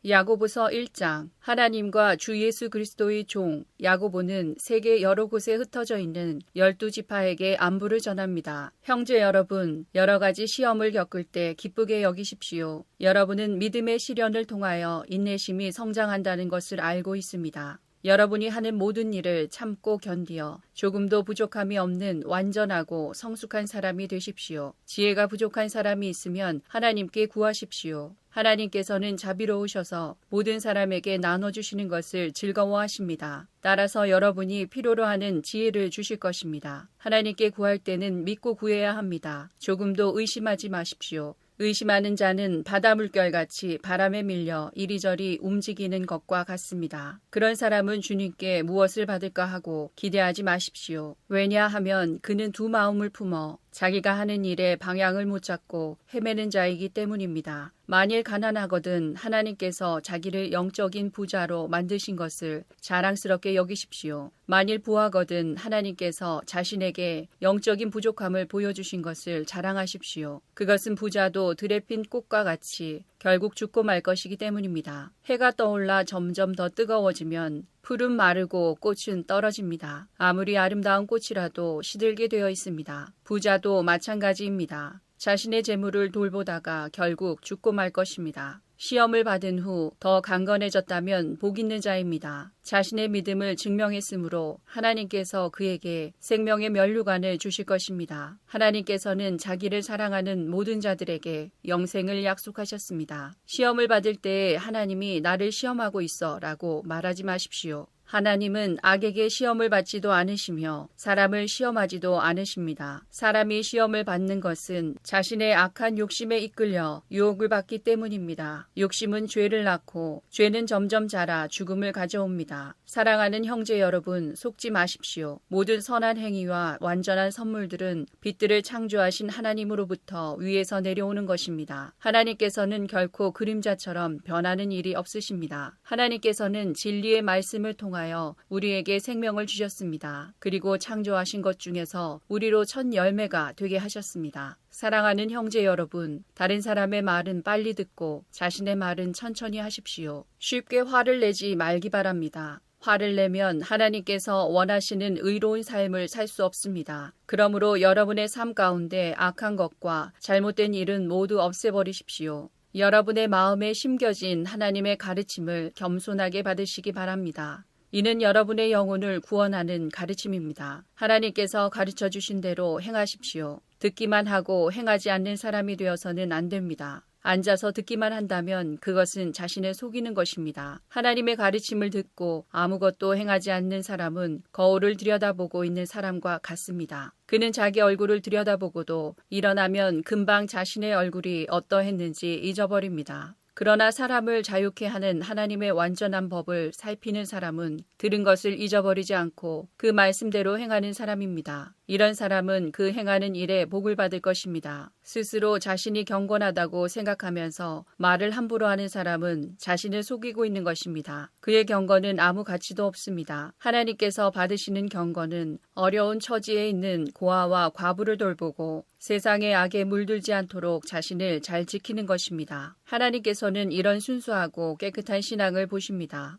야고보서 1장. 하나님과 주 예수 그리스도의 종 야고보는 세계 여러 곳에 흩어져 있는 12지파에게 안부를 전합니다. 형제 여러분, 여러 가지 시험을 겪을 때 기쁘게 여기십시오. 여러분은 믿음의 시련을 통하여 인내심이 성장한다는 것을 알고 있습니다. 여러분이 하는 모든 일을 참고 견디어 조금도 부족함이 없는 완전하고 성숙한 사람이 되십시오. 지혜가 부족한 사람이 있으면 하나님께 구하십시오. 하나님께서는 자비로우셔서 모든 사람에게 나눠주시는 것을 즐거워하십니다. 따라서 여러분이 필요로 하는 지혜를 주실 것입니다. 하나님께 구할 때는 믿고 구해야 합니다. 조금도 의심하지 마십시오. 의심하는 자는 바다 물결같이 바람에 밀려 이리저리 움직이는 것과 같습니다. 그런 사람은 주님께 무엇을 받을까 하고 기대하지 마십시오. 왜냐하면 그는 두 마음을 품어 자기가 하는 일에 방향을 못 잡고 헤매는 자이기 때문입니다. 만일 가난하거든 하나님께서 자기를 영적인 부자로 만드신 것을 자랑스럽게 여기십시오. 만일 부하거든 하나님께서 자신에게 영적인 부족함을 보여주신 것을 자랑하십시오. 그것은 부자도 들에 핀 꽃과 같이 결국 죽고 말 것이기 때문입니다. 해가 떠올라 점점 더 뜨거워지면 풀은 마르고 꽃은 떨어집니다. 아무리 아름다운 꽃이라도 시들게 되어 있습니다. 부자도 마찬가지입니다. 자신의 재물을 돌보다가 결국 죽고 말 것입니다. 시험을 받은 후 더 강건해졌다면 복 있는 자입니다. 자신의 믿음을 증명했으므로 하나님께서 그에게 생명의 면류관을 주실 것입니다. 하나님께서는 자기를 사랑하는 모든 자들에게 영생을 약속하셨습니다. 시험을 받을 때 하나님이 나를 시험하고 있어 라고 말하지 마십시오. 하나님은 악에게 시험을 받지도 않으시며 사람을 시험하지도 않으십니다. 사람이 시험을 받는 것은 자신의 악한 욕심에 이끌려 유혹을 받기 때문입니다. 욕심은 죄를 낳고 죄는 점점 자라 죽음을 가져옵니다. 사랑하는 형제 여러분, 속지 마십시오. 모든 선한 행위와 완전한 선물들은 빛들을 창조하신 하나님으로부터 위에서 내려오는 것입니다. 하나님께서는 결코 그림자처럼 변하는 일이 없으십니다. 하나님께서는 진리의 말씀을 통하여 우리에게 생명을 주셨습니다. 그리고 창조하신 것 중에서 우리로 첫 열매가 되게 하셨습니다. 사랑하는 형제 여러분, 다른 사람의 말은 빨리 듣고 자신의 말은 천천히 하십시오. 쉽게 화를 내지 말기 바랍니다. 화를 내면 하나님께서 원하시는 의로운 삶을 살 수 없습니다. 그러므로 여러분의 삶 가운데 악한 것과 잘못된 일은 모두 없애버리십시오. 여러분의 마음에 심겨진 하나님의 가르침을 겸손하게 받으시기 바랍니다. 이는 여러분의 영혼을 구원하는 가르침입니다. 하나님께서 가르쳐 주신 대로 행하십시오. 듣기만 하고 행하지 않는 사람이 되어서는 안 됩니다. 앉아서 듣기만 한다면 그것은 자신을 속이는 것입니다. 하나님의 가르침을 듣고 아무것도 행하지 않는 사람은 거울을 들여다보고 있는 사람과 같습니다. 그는 자기 얼굴을 들여다보고도 일어나면 금방 자신의 얼굴이 어떠했는지 잊어버립니다. 그러나 사람을 자유케 하는 하나님의 완전한 법을 살피는 사람은 들은 것을 잊어버리지 않고 그 말씀대로 행하는 사람입니다. 이런 사람은 그 행하는 일에 복을 받을 것입니다. 스스로 자신이 경건하다고 생각하면서 말을 함부로 하는 사람은 자신을 속이고 있는 것입니다. 그의 경건은 아무 가치도 없습니다. 하나님께서 받으시는 경건은 어려운 처지에 있는 고아와 과부를 돌보고 세상의 악에 물들지 않도록 자신을 잘 지키는 것입니다. 하나님께서는 이런 순수하고 깨끗한 신앙을 보십니다.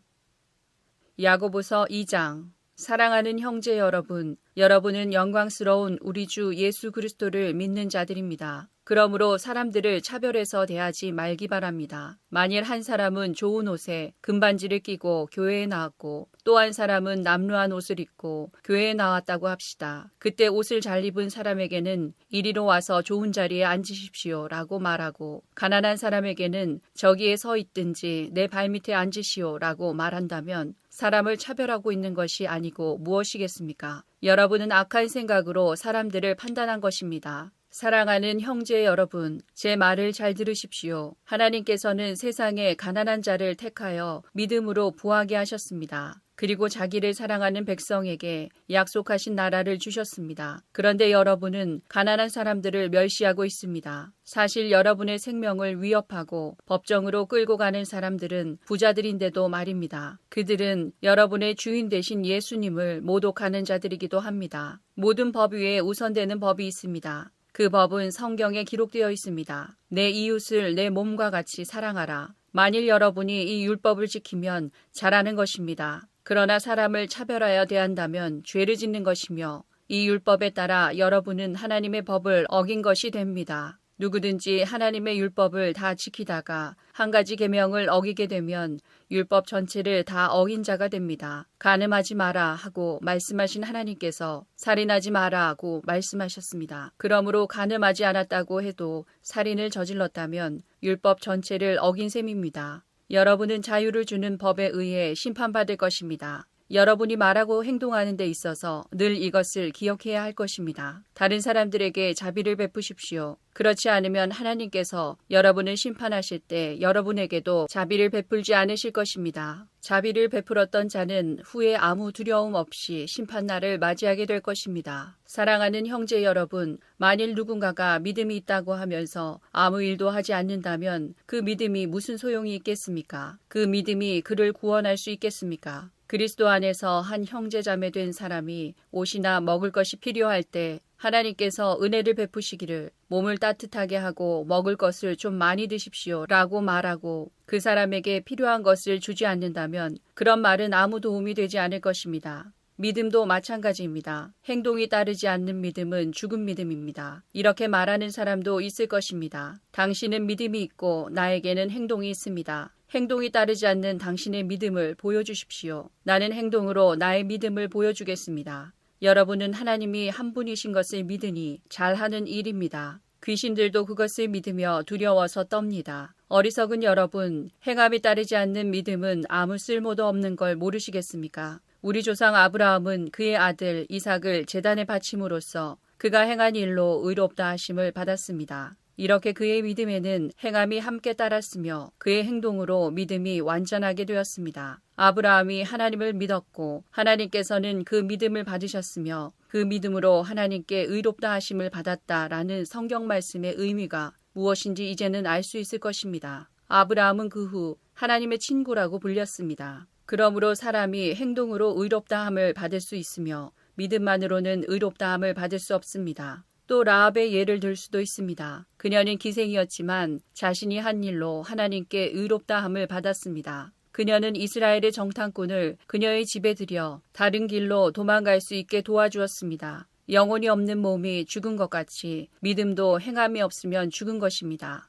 야고보서 2장. 사랑하는 형제 여러분, 여러분은 영광스러운 우리 주 예수 그리스도를 믿는 자들입니다. 그러므로 사람들을 차별해서 대하지 말기 바랍니다. 만일 한 사람은 좋은 옷에 금반지를 끼고 교회에 나왔고 또 한 사람은 남루한 옷을 입고 교회에 나왔다고 합시다. 그때 옷을 잘 입은 사람에게는 이리로 와서 좋은 자리에 앉으십시오 라고 말하고 가난한 사람에게는 저기에 서 있든지 내 발밑에 앉으시오 라고 말한다면 사람을 차별하고 있는 것이 아니고 무엇이겠습니까? 여러분은 악한 생각으로 사람들을 판단한 것입니다. 사랑하는 형제 여러분, 제 말을 잘 들으십시오. 하나님께서는 세상에 가난한 자를 택하여 믿음으로 부하게 하셨습니다. 그리고 자기를 사랑하는 백성에게 약속하신 나라를 주셨습니다. 그런데 여러분은 가난한 사람들을 멸시하고 있습니다. 사실 여러분의 생명을 위협하고 법정으로 끌고 가는 사람들은 부자들인데도 말입니다. 그들은 여러분의 주인 되신 예수님을 모독하는 자들이기도 합니다. 모든 법 위에 우선되는 법이 있습니다. 그 법은 성경에 기록되어 있습니다. 내 이웃을 내 몸과 같이 사랑하라. 만일 여러분이 이 율법을 지키면 잘하는 것입니다. 그러나 사람을 차별하여 대한다면 죄를 짓는 것이며 이 율법에 따라 여러분은 하나님의 법을 어긴 것이 됩니다. 누구든지 하나님의 율법을 다 지키다가 한 가지 계명을 어기게 되면 율법 전체를 다 어긴 자가 됩니다. 간음하지 마라 하고 말씀하신 하나님께서 살인하지 마라 하고 말씀하셨습니다. 그러므로 간음하지 않았다고 해도 살인을 저질렀다면 율법 전체를 어긴 셈입니다. 여러분은 자유를 주는 법에 의해 심판받을 것입니다. 여러분이 말하고 행동하는 데 있어서 늘 이것을 기억해야 할 것입니다. 다른 사람들에게 자비를 베푸십시오. 그렇지 않으면 하나님께서 여러분을 심판하실 때 여러분에게도 자비를 베풀지 않으실 것입니다. 자비를 베풀었던 자는 후에 아무 두려움 없이 심판날을 맞이하게 될 것입니다. 사랑하는 형제 여러분, 만일 누군가가 믿음이 있다고 하면서 아무 일도 하지 않는다면 그 믿음이 무슨 소용이 있겠습니까? 그 믿음이 그를 구원할 수 있겠습니까? 그리스도 안에서 한 형제자매 된 사람이 옷이나 먹을 것이 필요할 때 하나님께서 은혜를 베푸시기를 몸을 따뜻하게 하고 먹을 것을 좀 많이 드십시오 라고 말하고 그 사람에게 필요한 것을 주지 않는다면 그런 말은 아무 도움이 되지 않을 것입니다. 믿음도 마찬가지입니다. 행동이 따르지 않는 믿음은 죽은 믿음입니다. 이렇게 말하는 사람도 있을 것입니다. 당신은 믿음이 있고 나에게는 행동이 있습니다. 행동이 따르지 않는 당신의 믿음을 보여주십시오. 나는 행동으로 나의 믿음을 보여주겠습니다. 여러분은 하나님이 한 분이신 것을 믿으니 잘하는 일입니다. 귀신들도 그것을 믿으며 두려워서 떱니다. 어리석은 여러분, 행함이 따르지 않는 믿음은 아무 쓸모도 없는 걸 모르시겠습니까? 우리 조상 아브라함은 그의 아들 이삭을 제단에 바침으로써 그가 행한 일로 의롭다 하심을 받았습니다. 이렇게 그의 믿음에는 행함이 함께 따랐으며 그의 행동으로 믿음이 완전하게 되었습니다. 아브라함이 하나님을 믿었고 하나님께서는 그 믿음을 받으셨으며 그 믿음으로 하나님께 의롭다 하심을 받았다라는 성경 말씀의 의미가 무엇인지 이제는 알 수 있을 것입니다. 아브라함은 그 후 하나님의 친구라고 불렸습니다. 그러므로 사람이 행동으로 의롭다함을 받을 수 있으며 믿음만으로는 의롭다함을 받을 수 없습니다. 또 라합의 예를 들 수도 있습니다. 그녀는 기생이었지만 자신이 한 일로 하나님께 의롭다함을 받았습니다. 그녀는 이스라엘의 정탐꾼을 그녀의 집에 들여 다른 길로 도망갈 수 있게 도와주었습니다. 영혼이 없는 몸이 죽은 것 같이 믿음도 행함이 없으면 죽은 것입니다.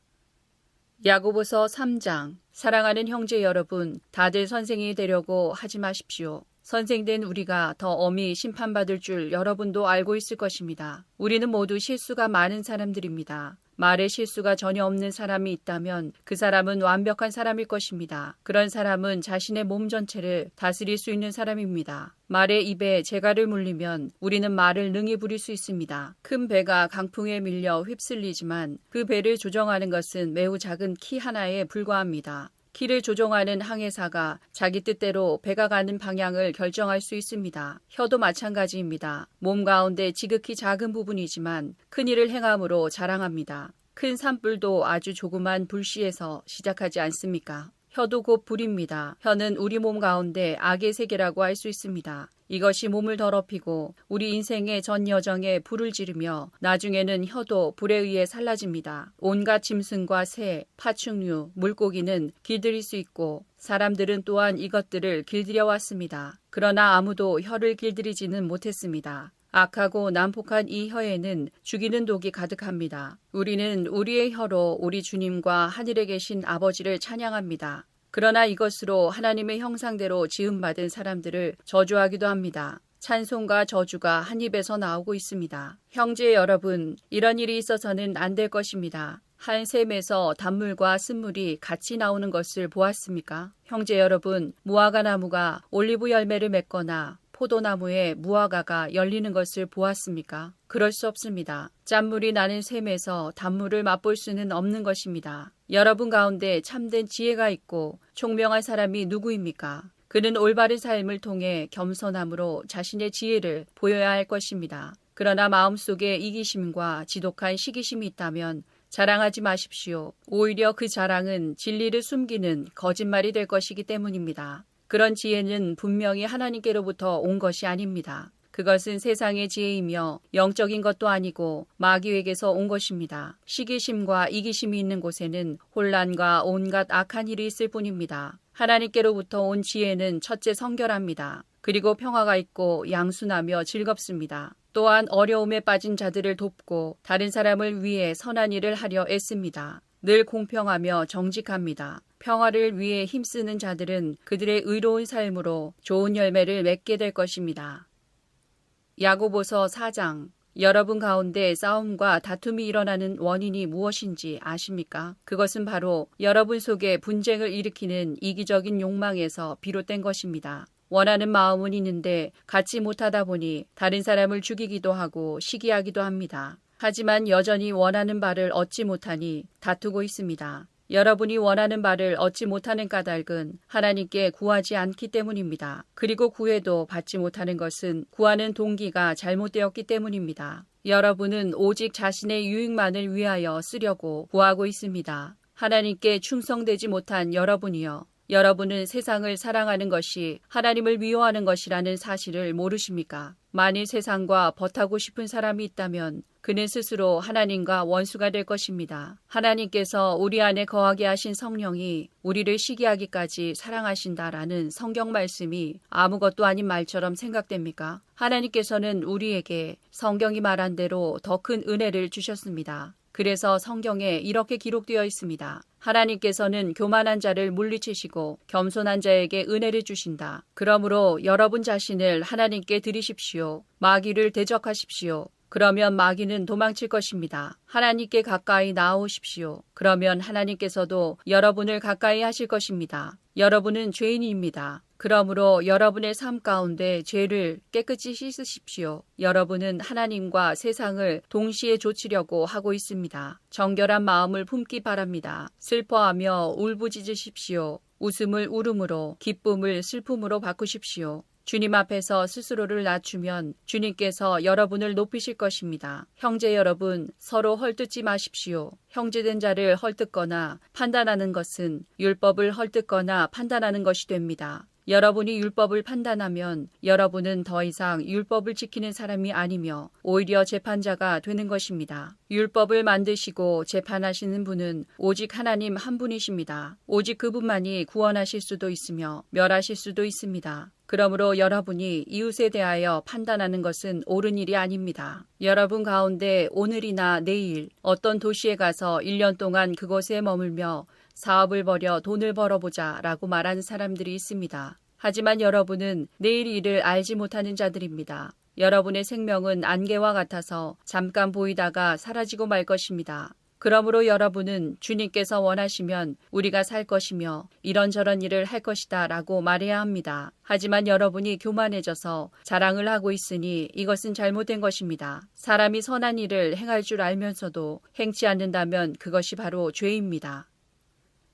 야고보서 3장. 사랑하는 형제 여러분, 다들 선생이 되려고 하지 마십시오. 선생된 우리가 더 엄히 심판받을 줄 여러분도 알고 있을 것입니다. 우리는 모두 실수가 많은 사람들입니다. 말에 실수가 전혀 없는 사람이 있다면 그 사람은 완벽한 사람일 것입니다. 그런 사람은 자신의 몸 전체를 다스릴 수 있는 사람입니다. 말의 입에 재갈을 물리면 우리는 말을 능히 부릴 수 있습니다. 큰 배가 강풍에 밀려 휩쓸리지만 그 배를 조정하는 것은 매우 작은 키 하나에 불과합니다. 키를 조종하는 항해사가 자기 뜻대로 배가 가는 방향을 결정할 수 있습니다. 혀도 마찬가지입니다. 몸 가운데 지극히 작은 부분이지만 큰 일을 행함으로 자랑합니다. 큰 산불도 아주 조그만 불씨에서 시작하지 않습니까? 혀도 곧 불입니다. 혀는 우리 몸 가운데 악의 세계라고 할 수 있습니다. 이것이 몸을 더럽히고 우리 인생의 전 여정에 불을 지르며 나중에는 혀도 불에 의해 살라집니다. 온갖 짐승과 새, 파충류, 물고기는 길들일 수 있고 사람들은 또한 이것들을 길들여 왔습니다. 그러나 아무도 혀를 길들이지는 못했습니다. 악하고 난폭한 이 혀에는 죽이는 독이 가득합니다. 우리는 우리의 혀로 우리 주님과 하늘에 계신 아버지를 찬양합니다. 그러나 이것으로 하나님의 형상대로 지음받은 사람들을 저주하기도 합니다. 찬송과 저주가 한 입에서 나오고 있습니다. 형제 여러분, 이런 일이 있어서는 안 될 것입니다. 한 샘에서 단물과 쓴물이 같이 나오는 것을 보았습니까? 형제 여러분, 무화과 나무가 올리브 열매를 맺거나 포도나무에 무화과가 열리는 것을 보았습니까? 그럴 수 없습니다. 짠물이 나는 샘에서 단물을 맛볼 수는 없는 것입니다. 여러분 가운데 참된 지혜가 있고 총명한 사람이 누구입니까? 그는 올바른 삶을 통해 겸손함으로 자신의 지혜를 보여야 할 것입니다. 그러나 마음속에 이기심과 지독한 시기심이 있다면 자랑하지 마십시오. 오히려 그 자랑은 진리를 숨기는 거짓말이 될 것이기 때문입니다. 그런 지혜는 분명히 하나님께로부터 온 것이 아닙니다. 그것은 세상의 지혜이며 영적인 것도 아니고 마귀에게서 온 것입니다. 시기심과 이기심이 있는 곳에는 혼란과 온갖 악한 일이 있을 뿐입니다. 하나님께로부터 온 지혜는 첫째 성결합니다. 그리고 평화가 있고 양순하며 즐겁습니다. 또한 어려움에 빠진 자들을 돕고 다른 사람을 위해 선한 일을 하려 애씁니다. 늘 공평하며 정직합니다. 평화를 위해 힘쓰는 자들은 그들의 의로운 삶으로 좋은 열매를 맺게 될 것입니다. 야고보서 4장. 여러분 가운데 싸움과 다툼이 일어나는 원인이 무엇인지 아십니까? 그것은 바로 여러분 속에 분쟁을 일으키는 이기적인 욕망에서 비롯된 것입니다. 원하는 마음은 있는데 갖지 못하다 보니 다른 사람을 죽이기도 하고 시기하기도 합니다. 하지만 여전히 원하는 바를 얻지 못하니 다투고 있습니다. 여러분이 원하는 바를 얻지 못하는 까닭은 하나님께 구하지 않기 때문입니다. 그리고 구해도 받지 못하는 것은 구하는 동기가 잘못되었기 때문입니다. 여러분은 오직 자신의 유익만을 위하여 쓰려고 구하고 있습니다. 하나님께 충성되지 못한 여러분이여, 여러분은 세상을 사랑하는 것이 하나님을 미워하는 것이라는 사실을 모르십니까? 만일 세상과 벗하고 싶은 사람이 있다면 그는 스스로 하나님과 원수가 될 것입니다. 하나님께서 우리 안에 거하게 하신 성령이 우리를 시기하기까지 사랑하신다라는 성경 말씀이 아무것도 아닌 말처럼 생각됩니까? 하나님께서는 우리에게 성경이 말한 대로 더 큰 은혜를 주셨습니다. 그래서 성경에 이렇게 기록되어 있습니다. 하나님께서는 교만한 자를 물리치시고 겸손한 자에게 은혜를 주신다. 그러므로 여러분 자신을 하나님께 드리십시오. 마귀를 대적하십시오. 그러면 마귀는 도망칠 것입니다. 하나님께 가까이 나아오십시오. 그러면 하나님께서도 여러분을 가까이 하실 것입니다. 여러분은 죄인입니다. 그러므로 여러분의 삶 가운데 죄를 깨끗이 씻으십시오. 여러분은 하나님과 세상을 동시에 조치려고 하고 있습니다. 정결한 마음을 품기 바랍니다. 슬퍼하며 울부짖으십시오. 웃음을 울음으로, 기쁨을 슬픔으로 바꾸십시오. 주님 앞에서 스스로를 낮추면 주님께서 여러분을 높이실 것입니다. 형제 여러분, 서로 헐뜯지 마십시오. 형제된 자를 헐뜯거나 판단하는 것은 율법을 헐뜯거나 판단하는 것이 됩니다. 여러분이 율법을 판단하면 여러분은 더 이상 율법을 지키는 사람이 아니며 오히려 재판자가 되는 것입니다. 율법을 만드시고 재판하시는 분은 오직 하나님 한 분이십니다. 오직 그분만이 구원하실 수도 있으며 멸하실 수도 있습니다. 그러므로 여러분이 이웃에 대하여 판단하는 것은 옳은 일이 아닙니다. 여러분 가운데 오늘이나 내일 어떤 도시에 가서 1년 동안 그곳에 머물며 사업을 벌여 돈을 벌어보자 라고 말하는 사람들이 있습니다. 하지만 여러분은 내일 일을 알지 못하는 자들입니다. 여러분의 생명은 안개와 같아서 잠깐 보이다가 사라지고 말 것입니다. 그러므로 여러분은 주님께서 원하시면 우리가 살 것이며 이런저런 일을 할 것이다 라고 말해야 합니다. 하지만 여러분이 교만해져서 자랑을 하고 있으니 이것은 잘못된 것입니다. 사람이 선한 일을 행할 줄 알면서도 행치 않는다면 그것이 바로 죄입니다.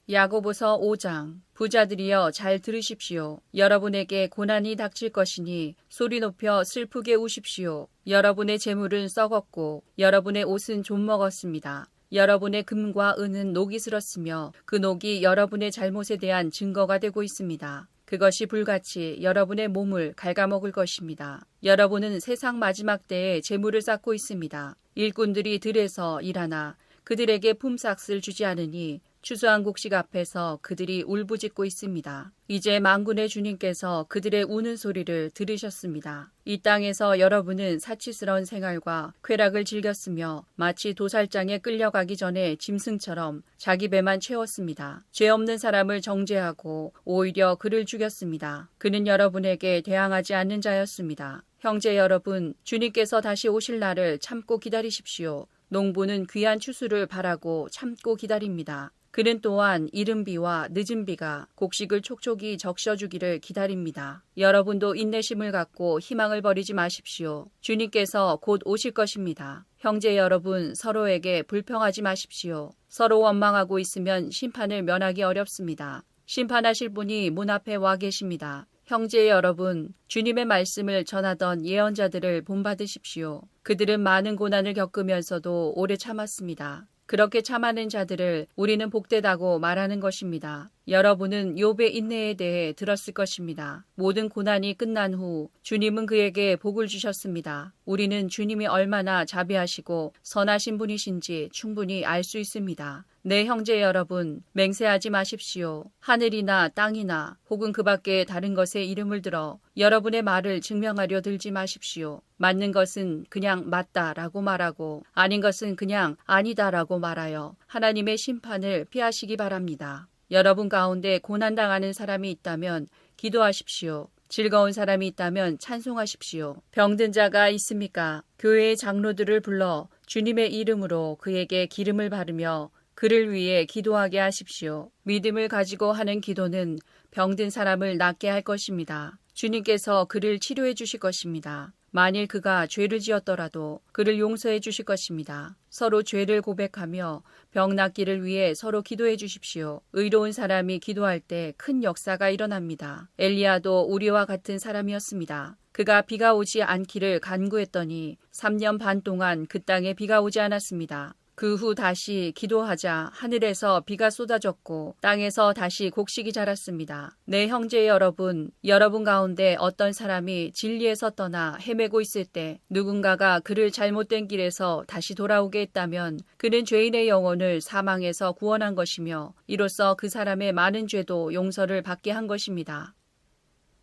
야고보서 5장. 부자들이여 잘 들으십시오. 여러분에게 고난이 닥칠 것이니 소리 높여 슬프게 우십시오. 여러분의 재물은 썩었고 여러분의 옷은 좀 먹었습니다. 여러분의 금과 은은 녹이 슬었으며 그 녹이 여러분의 잘못에 대한 증거가 되고 있습니다. 그것이 불같이 여러분의 몸을 갉아먹을 것입니다. 여러분은 세상 마지막 때에 재물을 쌓고 있습니다. 일꾼들이 들에서 일하나 그들에게 품삯을 주지 않으니 추수한 곡식 앞에서 그들이 울부짖고 있습니다. 이제 만군의 주님께서 그들의 우는 소리를 들으셨습니다. 이 땅에서 여러분은 사치스러운 생활과 쾌락을 즐겼으며 마치 도살장에 끌려가기 전에 짐승처럼 자기 배만 채웠습니다. 죄 없는 사람을 정죄하고 오히려 그를 죽였습니다. 그는 여러분에게 대항하지 않는 자였습니다. 형제 여러분, 주님께서 다시 오실 날을 참고 기다리십시오. 농부는 귀한 추수를 바라고 참고 기다립니다. 그는 또한 이른 비와 늦은 비가 곡식을 촉촉이 적셔주기를 기다립니다. 여러분도 인내심을 갖고 희망을 버리지 마십시오. 주님께서 곧 오실 것입니다. 형제 여러분, 서로에게 불평하지 마십시오. 서로 원망하고 있으면 심판을 면하기 어렵습니다. 심판하실 분이 문 앞에 와 계십니다. 형제 여러분, 주님의 말씀을 전하던 예언자들을 본받으십시오. 그들은 많은 고난을 겪으면서도 오래 참았습니다. 그렇게 참아낸 자들을 우리는 복되다고 말하는 것입니다. 여러분은 욥의 인내에 대해 들었을 것입니다. 모든 고난이 끝난 후 주님은 그에게 복을 주셨습니다. 우리는 주님이 얼마나 자비하시고 선하신 분이신지 충분히 알 수 있습니다. 내 형제 여러분, 맹세하지 마십시오. 하늘이나 땅이나 혹은 그 밖에 다른 것의 이름을 들어 여러분의 말을 증명하려 들지 마십시오. 맞는 것은 그냥 맞다라고 말하고 아닌 것은 그냥 아니다라고 말하여 하나님의 심판을 피하시기 바랍니다. 여러분 가운데 고난당하는 사람이 있다면 기도하십시오. 즐거운 사람이 있다면 찬송하십시오. 병든 자가 있습니까? 교회의 장로들을 불러 주님의 이름으로 그에게 기름을 바르며 그를 위해 기도하게 하십시오. 믿음을 가지고 하는 기도는 병든 사람을 낫게 할 것입니다. 주님께서 그를 치료해 주실 것입니다. 만일 그가 죄를 지었더라도 그를 용서해 주실 것입니다. 서로 죄를 고백하며 병 낫기를 위해 서로 기도해 주십시오. 의로운 사람이 기도할 때 큰 역사가 일어납니다. 엘리야도 우리와 같은 사람이었습니다. 그가 비가 오지 않기를 간구했더니 3년 반 동안 그 땅에 비가 오지 않았습니다. 그 후 다시 기도하자 하늘에서 비가 쏟아졌고 땅에서 다시 곡식이 자랐습니다. 내 형제 여러분, 여러분 가운데 어떤 사람이 진리에서 떠나 헤매고 있을 때 누군가가 그를 잘못된 길에서 다시 돌아오게 했다면 그는 죄인의 영혼을 사망에서 구원한 것이며 이로써 그 사람의 많은 죄도 용서를 받게 한 것입니다.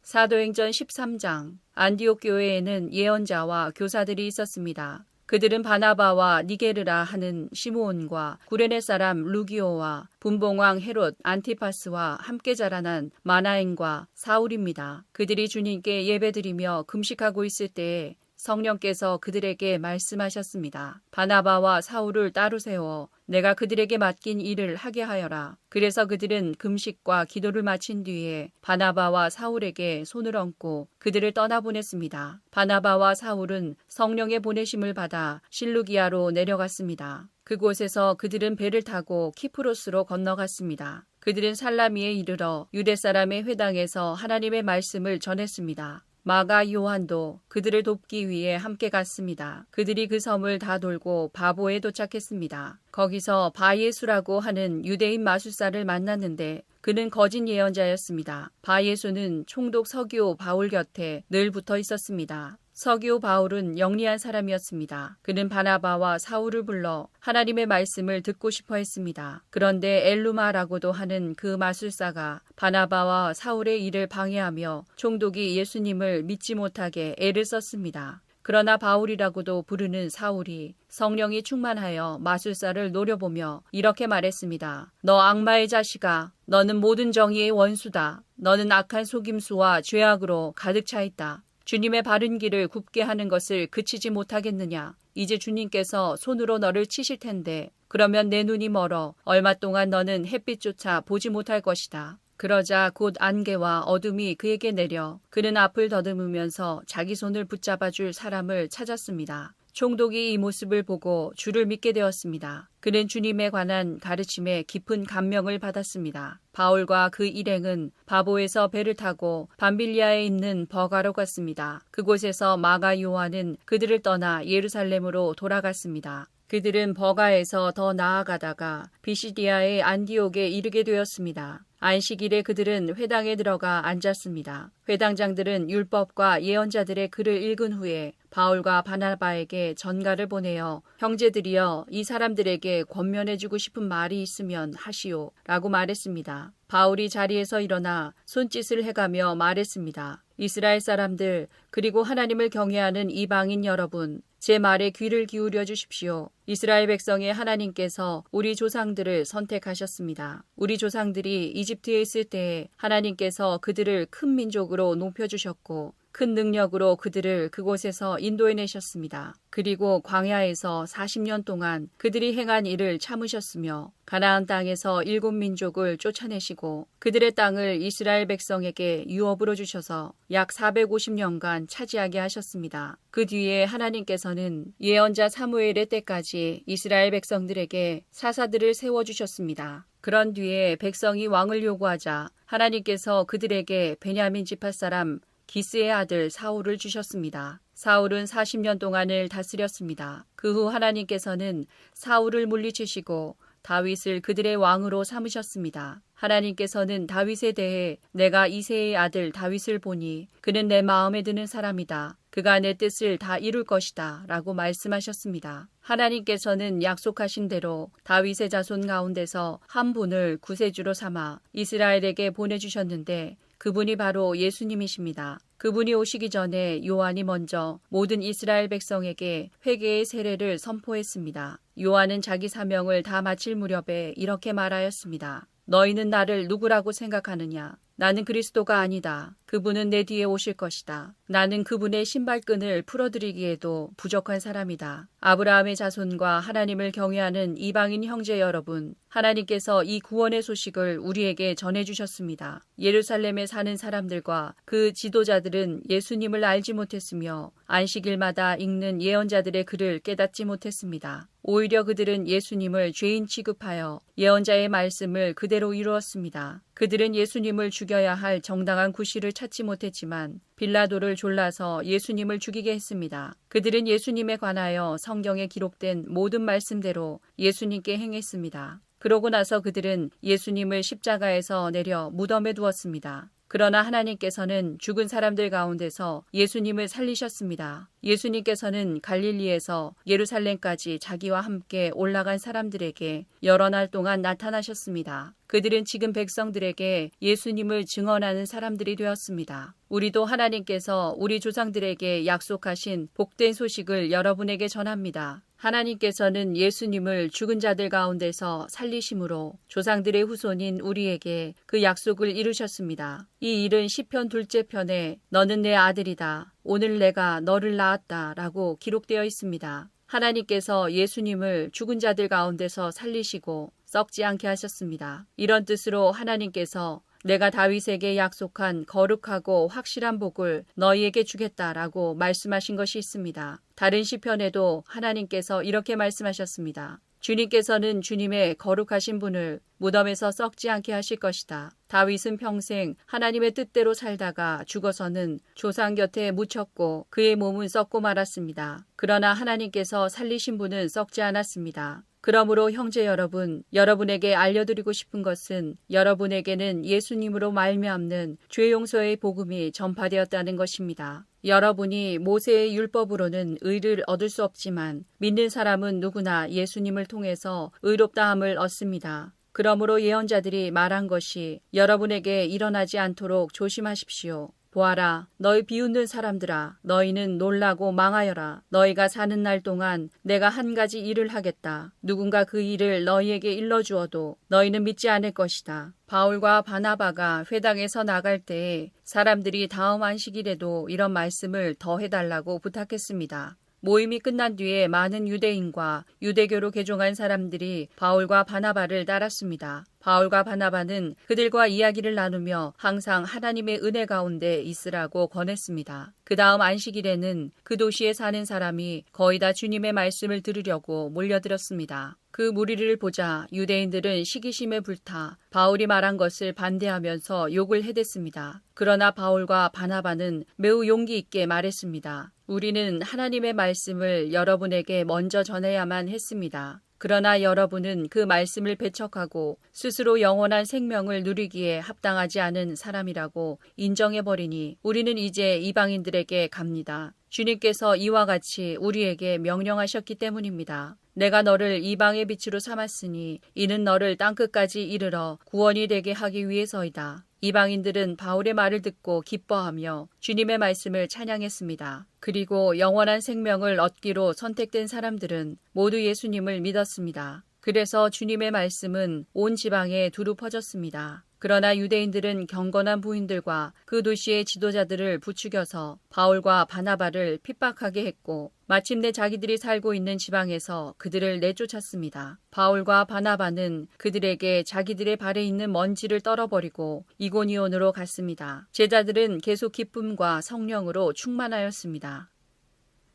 사도행전 13장, 안디옥 교회에는 예언자와 교사들이 있었습니다. 그들은 바나바와 니게르라 하는 시므온과 구레네 사람 루기오와 분봉왕 헤롯 안티파스와 함께 자라난 마나엔과 사울입니다. 그들이 주님께 예배드리며 금식하고 있을 때에 성령께서 그들에게 말씀하셨습니다. 바나바와 사울을 따로 세워 내가 그들에게 맡긴 일을 하게 하여라. 그래서 그들은 금식과 기도를 마친 뒤에 바나바와 사울에게 손을 얹고 그들을 떠나보냈습니다. 바나바와 사울은 성령의 보내심을 받아 실루기아로 내려갔습니다. 그곳에서 그들은 배를 타고 키프로스로 건너갔습니다. 그들은 살라미에 이르러 유대 사람의 회당에서 하나님의 말씀을 전했습니다. 마가 요한도 그들을 돕기 위해 함께 갔습니다. 그들이 그 섬을 다 돌고 바보에 도착했습니다. 거기서 바예수라고 하는 유대인 마술사를 만났는데 그는 거짓 예언자였습니다. 바예수는 총독 서기오 바울 곁에 늘 붙어 있었습니다. 서기오 바울은 영리한 사람이었습니다. 그는 바나바와 사울을 불러 하나님의 말씀을 듣고 싶어 했습니다. 그런데 엘루마라고도 하는 그 마술사가 바나바와 사울의 일을 방해하며 총독이 예수님을 믿지 못하게 애를 썼습니다. 그러나 바울이라고도 부르는 사울이 성령이 충만하여 마술사를 노려보며 이렇게 말했습니다. 너 악마의 자식아, 너는 모든 정의의 원수다. 너는 악한 속임수와 죄악으로 가득 차 있다. 주님의 바른 길을 굽게 하는 것을 그치지 못하겠느냐. 이제 주님께서 손으로 너를 치실 텐데 그러면 내 눈이 멀어 얼마 동안 너는 햇빛조차 보지 못할 것이다. 그러자 곧 안개와 어둠이 그에게 내려 그는 앞을 더듬으면서 자기 손을 붙잡아 줄 사람을 찾았습니다. 총독이 이 모습을 보고 주를 믿게 되었습니다. 그는 주님에 관한 가르침에 깊은 감명을 받았습니다. 바울과 그 일행은 바보에서 배를 타고 밤빌리아에 있는 버가로 갔습니다. 그곳에서 마가 요한은 그들을 떠나 예루살렘으로 돌아갔습니다. 그들은 버가에서 더 나아가다가 비시디아의 안디옥에 이르게 되었습니다. 안식일에 그들은 회당에 들어가 앉았습니다. 회당장들은 율법과 예언자들의 글을 읽은 후에 바울과 바나바에게 전가를 보내어 형제들이여 이 사람들에게 권면해주고 싶은 말이 있으면 하시오 라고 말했습니다. 바울이 자리에서 일어나 손짓을 해가며 말했습니다. 이스라엘 사람들 그리고 하나님을 경외하는 이방인 여러분 제 말에 귀를 기울여 주십시오. 이스라엘 백성의 하나님께서 우리 조상들을 선택하셨습니다. 우리 조상들이 이집트에 있을 때에 하나님께서 그들을 큰 민족으로 높여주셨고 큰 능력으로 그들을 그곳에서 인도해내셨습니다. 그리고 광야에서 40년 동안 그들이 행한 일을 참으셨으며 가나안 땅에서 7민족을 쫓아내시고 그들의 땅을 이스라엘 백성에게 유업으로 주셔서 약 450년간 차지하게 하셨습니다. 그 뒤에 하나님께서는 예언자 사무엘의 때까지 이스라엘 백성들에게 사사들을 세워주셨습니다. 그런 뒤에 백성이 왕을 요구하자 하나님께서 그들에게 베냐민 지파 사람 기스의 아들 사울을 주셨습니다. 사울은 40년 동안을 다스렸습니다. 그 후 하나님께서는 사울을 물리치시고 다윗을 그들의 왕으로 삼으셨습니다. 하나님께서는 다윗에 대해 내가 이새의 아들 다윗을 보니 그는 내 마음에 드는 사람이다. 그가 내 뜻을 다 이룰 것이다. 라고 말씀하셨습니다. 하나님께서는 약속하신 대로 다윗의 자손 가운데서 한 분을 구세주로 삼아 이스라엘에게 보내주셨는데 그분이 바로 예수님이십니다. 그분이 오시기 전에 요한이 먼저 모든 이스라엘 백성에게 회개의 세례를 선포했습니다. 요한은 자기 사명을 다 마칠 무렵에 이렇게 말하였습니다. 너희는 나를 누구라고 생각하느냐? 나는 그리스도가 아니다. 그분은 내 뒤에 오실 것이다. 나는 그분의 신발끈을 풀어드리기에도 부족한 사람이다. 아브라함의 자손과 하나님을 경외하는 이방인 형제 여러분, 하나님께서 이 구원의 소식을 우리에게 전해주셨습니다. 예루살렘에 사는 사람들과 그 지도자들은 예수님을 알지 못했으며 안식일마다 읽는 예언자들의 글을 깨닫지 못했습니다. 오히려 그들은 예수님을 죄인 취급하여 예언자의 말씀을 그대로 이루었습니다. 그들은 예수님을 죽여야 할 정당한 구실을 찾지 못했지만 빌라도를 졸라서 예수님을 죽이게 했습니다. 그들은 예수님에 관하여 성경에 기록된 모든 말씀대로 예수님께 행했습니다. 그러고 나서 그들은 예수님을 십자가에서 내려 무덤에 두었습니다. 그러나 하나님께서는 죽은 사람들 가운데서 예수님을 살리셨습니다. 예수님께서는 갈릴리에서 예루살렘까지 자기와 함께 올라간 사람들에게 여러 날 동안 나타나셨습니다. 그들은 지금 백성들에게 예수님을 증언하는 사람들이 되었습니다. 우리도 하나님께서 우리 조상들에게 약속하신 복된 소식을 여러분에게 전합니다. 하나님께서는 예수님을 죽은 자들 가운데서 살리심으로 조상들의 후손인 우리에게 그 약속을 이루셨습니다. 이 일은 시편 2째 편에 너는 내 아들이다. 오늘 내가 너를 낳았다. 라고 기록되어 있습니다. 하나님께서 예수님을 죽은 자들 가운데서 살리시고 썩지 않게 하셨습니다. 이런 뜻으로 하나님께서 내가 다윗에게 약속한 거룩하고 확실한 복을 너희에게 주겠다라고 말씀하신 것이 있습니다. 다른 시편에도 하나님께서 이렇게 말씀하셨습니다. 주님께서는 주님의 거룩하신 분을 무덤에서 썩지 않게 하실 것이다. 다윗은 평생 하나님의 뜻대로 살다가 죽어서는 조상 곁에 묻혔고 그의 몸은 썩고 말았습니다. 그러나 하나님께서 살리신 분은 썩지 않았습니다. 그러므로 형제 여러분, 여러분에게 알려드리고 싶은 것은 여러분에게는 예수님으로 말미암는 죄 용서의 복음이 전파되었다는 것입니다. 여러분이 모세의 율법으로는 의를 얻을 수 없지만 믿는 사람은 누구나 예수님을 통해서 의롭다함을 얻습니다. 그러므로 예언자들이 말한 것이 여러분에게 일어나지 않도록 조심하십시오. 보아라, 너희 비웃는 사람들아, 너희는 놀라고 망하여라. 너희가 사는 날 동안 내가 한 가지 일을 하겠다. 누군가 그 일을 너희에게 일러주어도 너희는 믿지 않을 것이다. 바울과 바나바가 회당에서 나갈 때에 사람들이 다음 안식일에도 이런 말씀을 더 해달라고 부탁했습니다. 모임이 끝난 뒤에 많은 유대인과 유대교로 개종한 사람들이 바울과 바나바를 따랐습니다. 바울과 바나바는 그들과 이야기를 나누며 항상 하나님의 은혜 가운데 있으라고 권했습니다. 그 다음 안식일에는 그 도시에 사는 사람이 거의 다 주님의 말씀을 들으려고 몰려들었습니다. 그 무리를 보자 유대인들은 시기심에 불타 바울이 말한 것을 반대하면서 욕을 해댔습니다. 그러나 바울과 바나바는 매우 용기 있게 말했습니다. 우리는 하나님의 말씀을 여러분에게 먼저 전해야만 했습니다. 그러나 여러분은 그 말씀을 배척하고 스스로 영원한 생명을 누리기에 합당하지 않은 사람이라고 인정해버리니 우리는 이제 이방인들에게 갑니다. 주님께서 이와 같이 우리에게 명령하셨기 때문입니다. 내가 너를 이방의 빛으로 삼았으니 이는 너를 땅끝까지 이르러 구원이 되게 하기 위해서이다. 이방인들은 바울의 말을 듣고 기뻐하며 주님의 말씀을 찬양했습니다. 그리고 영원한 생명을 얻기로 선택된 사람들은 모두 예수님을 믿었습니다. 그래서 주님의 말씀은 온 지방에 두루 퍼졌습니다. 그러나 유대인들은 경건한 부인들과 그 도시의 지도자들을 부추겨서 바울과 바나바를 핍박하게 했고 마침내 자기들이 살고 있는 지방에서 그들을 내쫓았습니다. 바울과 바나바는 그들에게 자기들의 발에 있는 먼지를 떨어버리고 이고니온으로 갔습니다. 제자들은 계속 기쁨과 성령으로 충만하였습니다.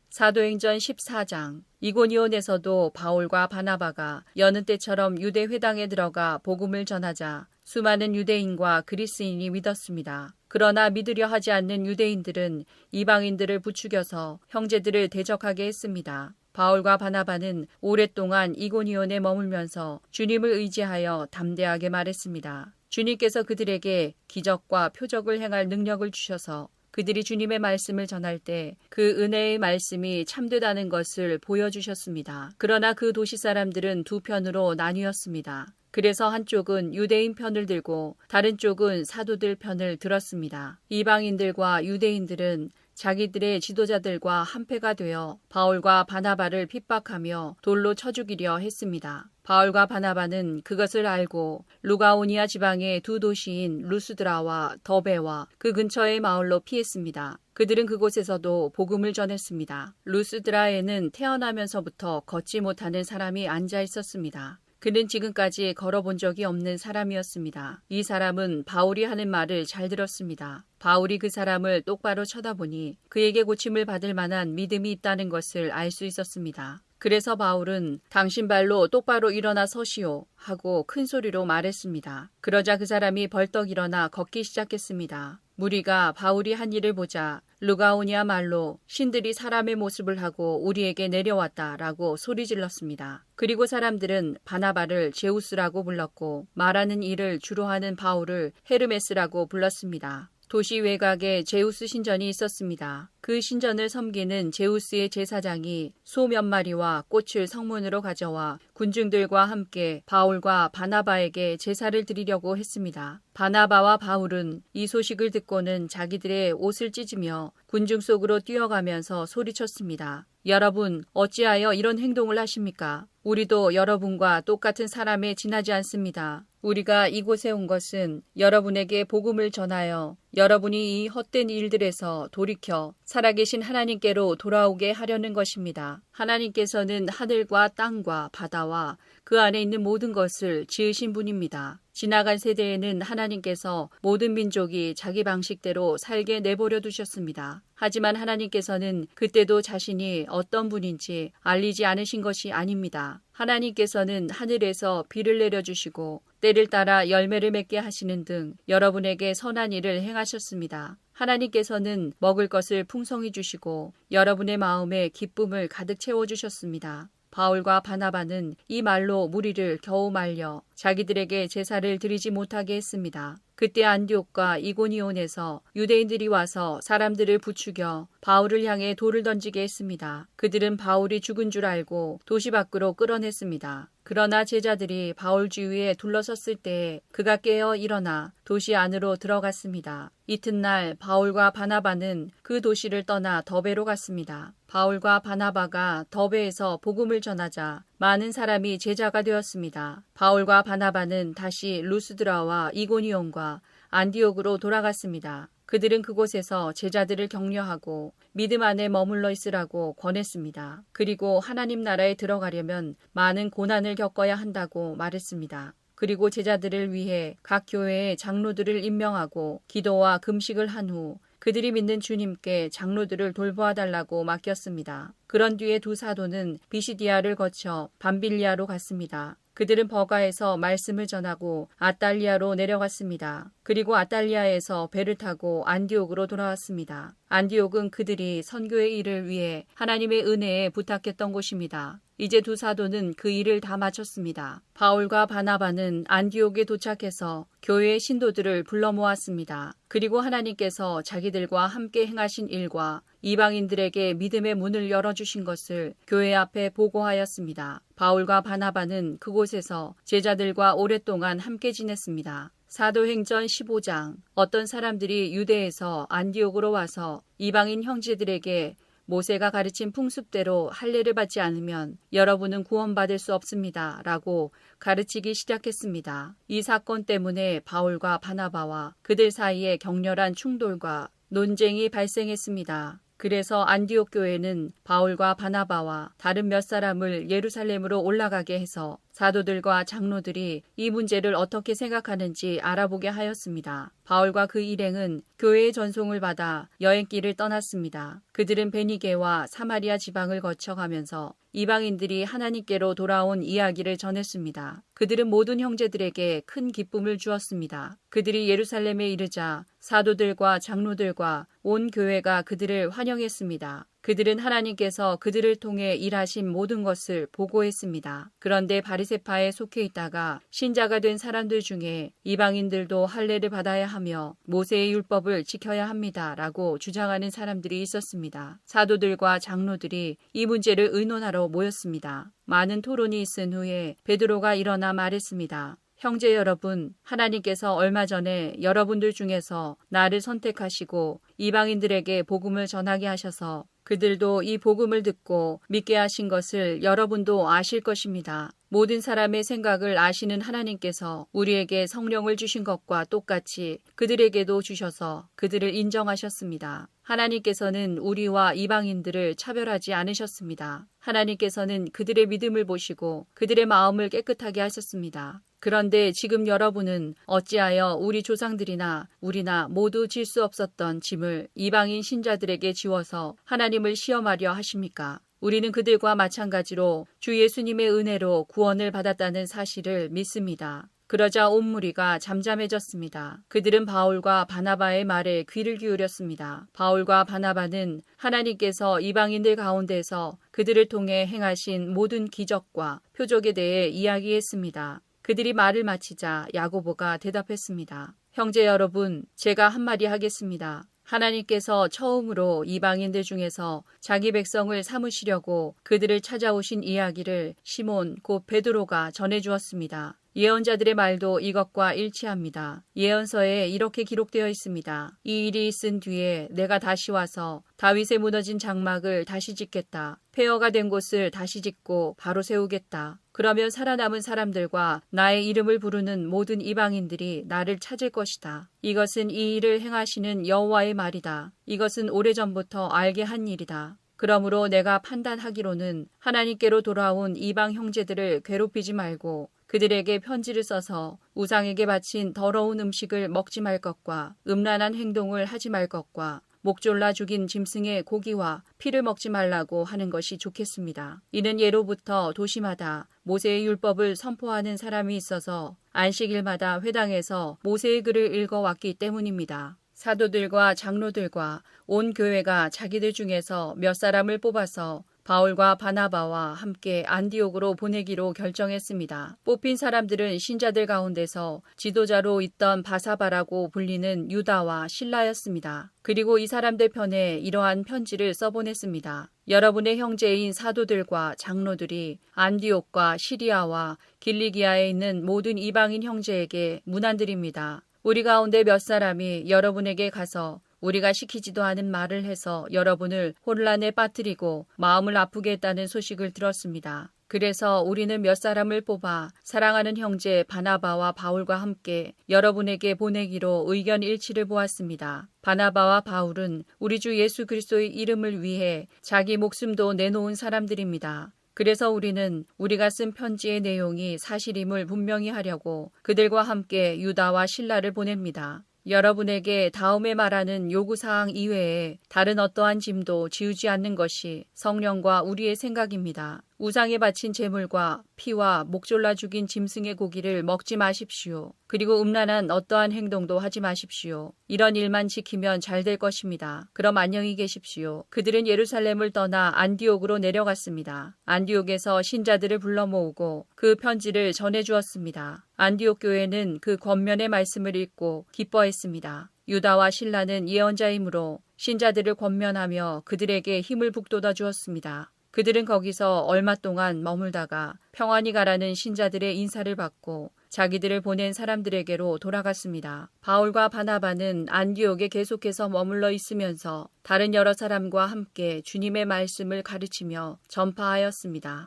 사도행전 14장. 이고니온에서도 바울과 바나바가 여느 때처럼 유대 회당에 들어가 복음을 전하자 수많은 유대인과 그리스인이 믿었습니다. 그러나 믿으려 하지 않는 유대인들은 이방인들을 부추겨서 형제들을 대적하게 했습니다. 바울과 바나바는 오랫동안 이고니온에 머물면서 주님을 의지하여 담대하게 말했습니다. 주님께서 그들에게 기적과 표적을 행할 능력을 주셔서 그들이 주님의 말씀을 전할 때 그 은혜의 말씀이 참되다는 것을 보여주셨습니다. 그러나 그 도시 사람들은 두 편으로 나뉘었습니다. 그래서 한쪽은 유대인 편을 들고 다른 쪽은 사도들 편을 들었습니다. 이방인들과 유대인들은 자기들의 지도자들과 한패가 되어 바울과 바나바를 핍박하며 돌로 쳐 죽이려 했습니다. 바울과 바나바는 그것을 알고 루가오니아 지방의 두 도시인 루스드라와 더베와 그 근처의 마을로 피했습니다. 그들은 그곳에서도 복음을 전했습니다. 루스드라에는 태어나면서부터 걷지 못하는 사람이 앉아 있었습니다. 그는 지금까지 걸어본 적이 없는 사람이었습니다. 이 사람은 바울이 하는 말을 잘 들었습니다. 바울이 그 사람을 똑바로 쳐다보니 그에게 고침을 받을 만한 믿음이 있다는 것을 알 수 있었습니다. 그래서 바울은 당신 발로 똑바로 일어나 서시오 하고 큰 소리로 말했습니다. 그러자 그 사람이 벌떡 일어나 걷기 시작했습니다. 무리가 바울이 한 일을 보자 루가오니아 말로 신들이 사람의 모습을 하고 우리에게 내려왔다라고 소리질렀습니다. 그리고 사람들은 바나바를 제우스라고 불렀고 말하는 일을 주로 하는 바울을 헤르메스라고 불렀습니다. 도시 외곽에 제우스 신전이 있었습니다. 그 신전을 섬기는 제우스의 제사장이 소 몇 마리와 꽃을 성문으로 가져와 군중들과 함께 바울과 바나바에게 제사를 드리려고 했습니다. 바나바와 바울은 이 소식을 듣고는 자기들의 옷을 찢으며 군중 속으로 뛰어가면서 소리쳤습니다. 여러분, 어찌하여 이런 행동을 하십니까? 우리도 여러분과 똑같은 사람에 지나지 않습니다. 우리가 이곳에 온 것은 여러분에게 복음을 전하여 여러분이 이 헛된 일들에서 돌이켜 살아계신 하나님께로 돌아오게 하려는 것입니다. 하나님께서는 하늘과 땅과 바다와 그 안에 있는 모든 것을 지으신 분입니다. 지나간 세대에는 하나님께서 모든 민족이 자기 방식대로 살게 내버려 두셨습니다. 하지만 하나님께서는 그때도 자신이 어떤 분인지 알리지 않으신 것이 아닙니다. 하나님께서는 하늘에서 비를 내려주시고 때를 따라 열매를 맺게 하시는 등 여러분에게 선한 일을 행하셨습니다. 하나님께서는 먹을 것을 풍성히 주시고 여러분의 마음에 기쁨을 가득 채워주셨습니다. 바울과 바나바는 이 말로 무리를 겨우 말려 자기들에게 제사를 드리지 못하게 했습니다. 그때 안디옥과 이고니온에서 유대인들이 와서 사람들을 부추겨 바울을 향해 돌을 던지게 했습니다. 그들은 바울이 죽은 줄 알고 도시 밖으로 끌어냈습니다. 그러나 제자들이 바울 주위에 둘러섰을 때에 그가 깨어 일어나 도시 안으로 들어갔습니다. 이튿날 바울과 바나바는 그 도시를 떠나 더베로 갔습니다. 바울과 바나바가 더베에서 복음을 전하자 많은 사람이 제자가 되었습니다. 바울과 바나바는 다시 루스드라와 이고니온과 안디옥으로 돌아갔습니다. 그들은 그곳에서 제자들을 격려하고 믿음 안에 머물러 있으라고 권했습니다. 그리고 하나님 나라에 들어가려면 많은 고난을 겪어야 한다고 말했습니다. 그리고 제자들을 위해 각 교회의 장로들을 임명하고 기도와 금식을 한 후 그들이 믿는 주님께 장로들을 돌보아 달라고 맡겼습니다. 그런 뒤에 두 사도는 비시디아를 거쳐 밤빌리아로 갔습니다. 그들은 버가에서 말씀을 전하고 아탈리아로 내려갔습니다. 그리고 아탈리아에서 배를 타고 안디옥으로 돌아왔습니다. 안디옥은 그들이 선교의 일을 위해 하나님의 은혜에 부탁했던 곳입니다. 이제 두 사도는 그 일을 다 마쳤습니다. 바울과 바나바는 안디옥에 도착해서 교회의 신도들을 불러 모았습니다. 그리고 하나님께서 자기들과 함께 행하신 일과 이방인들에게 믿음의 문을 열어주신 것을 교회 앞에 보고하였습니다. 바울과 바나바는 그곳에서 제자들과 오랫동안 함께 지냈습니다. 사도행전 15장 어떤 사람들이 유대에서 안디옥으로 와서 이방인 형제들에게 모세가 가르친 풍습대로 할례를 받지 않으면 여러분은 구원받을 수 없습니다. 라고 가르치기 시작했습니다. 이 사건 때문에 바울과 바나바와 그들 사이에 격렬한 충돌과 논쟁이 발생했습니다. 그래서 안디옥 교회는 바울과 바나바와 다른 몇 사람을 예루살렘으로 올라가게 해서 사도들과 장로들이 이 문제를 어떻게 생각하는지 알아보게 하였습니다. 바울과 그 일행은 교회의 전송을 받아 여행길을 떠났습니다. 그들은 베니게와 사마리아 지방을 거쳐가면서 이방인들이 하나님께로 돌아온 이야기를 전했습니다. 그들은 모든 형제들에게 큰 기쁨을 주었습니다. 그들이 예루살렘에 이르자 사도들과 장로들과 온 교회가 그들을 환영했습니다. 그들은 하나님께서 그들을 통해 일하신 모든 것을 보고했습니다. 그런데 바리새파에 속해 있다가 신자가 된 사람들 중에 이방인들도 할례를 받아야 하며 모세의 율법을 지켜야 합니다라고 주장하는 사람들이 있었습니다. 사도들과 장로들이 이 문제를 의논하러 모였습니다. 많은 토론이 있은 후에 베드로가 일어나 말했습니다. 형제 여러분, 하나님께서 얼마 전에 여러분들 중에서 나를 선택하시고 이방인들에게 복음을 전하게 하셔서 그들도 이 복음을 듣고 믿게 하신 것을 여러분도 아실 것입니다. 모든 사람의 생각을 아시는 하나님께서 우리에게 성령을 주신 것과 똑같이 그들에게도 주셔서 그들을 인정하셨습니다. 하나님께서는 우리와 이방인들을 차별하지 않으셨습니다. 하나님께서는 그들의 믿음을 보시고 그들의 마음을 깨끗하게 하셨습니다. 그런데 지금 여러분은 어찌하여 우리 조상들이나 우리나 모두 질 수 없었던 짐을 이방인 신자들에게 지워서 하나님을 시험하려 하십니까? 우리는 그들과 마찬가지로 주 예수님의 은혜로 구원을 받았다는 사실을 믿습니다. 그러자 온 무리가 잠잠해졌습니다. 그들은 바울과 바나바의 말에 귀를 기울였습니다. 바울과 바나바는 하나님께서 이방인들 가운데서 그들을 통해 행하신 모든 기적과 표적에 대해 이야기했습니다. 그들이 말을 마치자 야고보가 대답했습니다. 형제 여러분, 제가 한마디 하겠습니다. 하나님께서 처음으로 이방인들 중에서 자기 백성을 삼으시려고 그들을 찾아오신 이야기를 시몬 곧 베드로가 전해주었습니다. 예언자들의 말도 이것과 일치합니다. 예언서에 이렇게 기록되어 있습니다. 이 일이 있은 뒤에 내가 다시 와서 다윗의 무너진 장막을 다시 짓겠다. 폐허가 된 곳을 다시 짓고 바로 세우겠다. 그러면 살아남은 사람들과 나의 이름을 부르는 모든 이방인들이 나를 찾을 것이다. 이것은 이 일을 행하시는 여호와의 말이다. 이것은 오래전부터 알게 한 일이다. 그러므로 내가 판단하기로는 하나님께로 돌아온 이방 형제들을 괴롭히지 말고 그들에게 편지를 써서 우상에게 바친 더러운 음식을 먹지 말 것과 음란한 행동을 하지 말 것과 목졸라 죽인 짐승의 고기와 피를 먹지 말라고 하는 것이 좋겠습니다. 이는 예로부터 도시마다 모세의 율법을 선포하는 사람이 있어서 안식일마다 회당에서 모세의 글을 읽어왔기 때문입니다. 사도들과 장로들과 온 교회가 자기들 중에서 몇 사람을 뽑아서 바울과 바나바와 함께 안디옥으로 보내기로 결정했습니다. 뽑힌 사람들은 신자들 가운데서 지도자로 있던 바사바라고 불리는 유다와 실라였습니다. 그리고 이 사람들 편에 이러한 편지를 써보냈습니다. 여러분의 형제인 사도들과 장로들이 안디옥과 시리아와 길리기아에 있는 모든 이방인 형제에게 문안드립니다. 우리 가운데 몇 사람이 여러분에게 가서 우리가 시키지도 않은 말을 해서 여러분을 혼란에 빠뜨리고 마음을 아프게 했다는 소식을 들었습니다. 그래서 우리는 몇 사람을 뽑아 사랑하는 형제 바나바와 바울과 함께 여러분에게 보내기로 의견 일치를 보았습니다. 바나바와 바울은 우리 주 예수 그리스도의 이름을 위해 자기 목숨도 내놓은 사람들입니다. 그래서 우리는 우리가 쓴 편지의 내용이 사실임을 분명히 하려고 그들과 함께 유다와 실라를 보냅니다. 여러분에게 다음에 말하는 요구사항 이외에 다른 어떠한 짐도 지우지 않는 것이 성령과 우리의 생각입니다. 우상에 바친 제물과 피와 목졸라 죽인 짐승의 고기를 먹지 마십시오. 그리고 음란한 어떠한 행동도 하지 마십시오. 이런 일만 지키면 잘 될 것입니다. 그럼 안녕히 계십시오. 그들은 예루살렘을 떠나 안디옥으로 내려갔습니다. 안디옥에서 신자들을 불러 모으고 그 편지를 전해주었습니다. 안디옥 교회는 그 권면의 말씀을 읽고 기뻐했습니다. 유다와 실라는 예언자이므로 신자들을 권면하며 그들에게 힘을 북돋아 주었습니다. 그들은 거기서 얼마 동안 머물다가 평안히 가라는 신자들의 인사를 받고 자기들을 보낸 사람들에게로 돌아갔습니다. 바울과 바나바는 안디옥에 계속해서 머물러 있으면서 다른 여러 사람과 함께 주님의 말씀을 가르치며 전파하였습니다.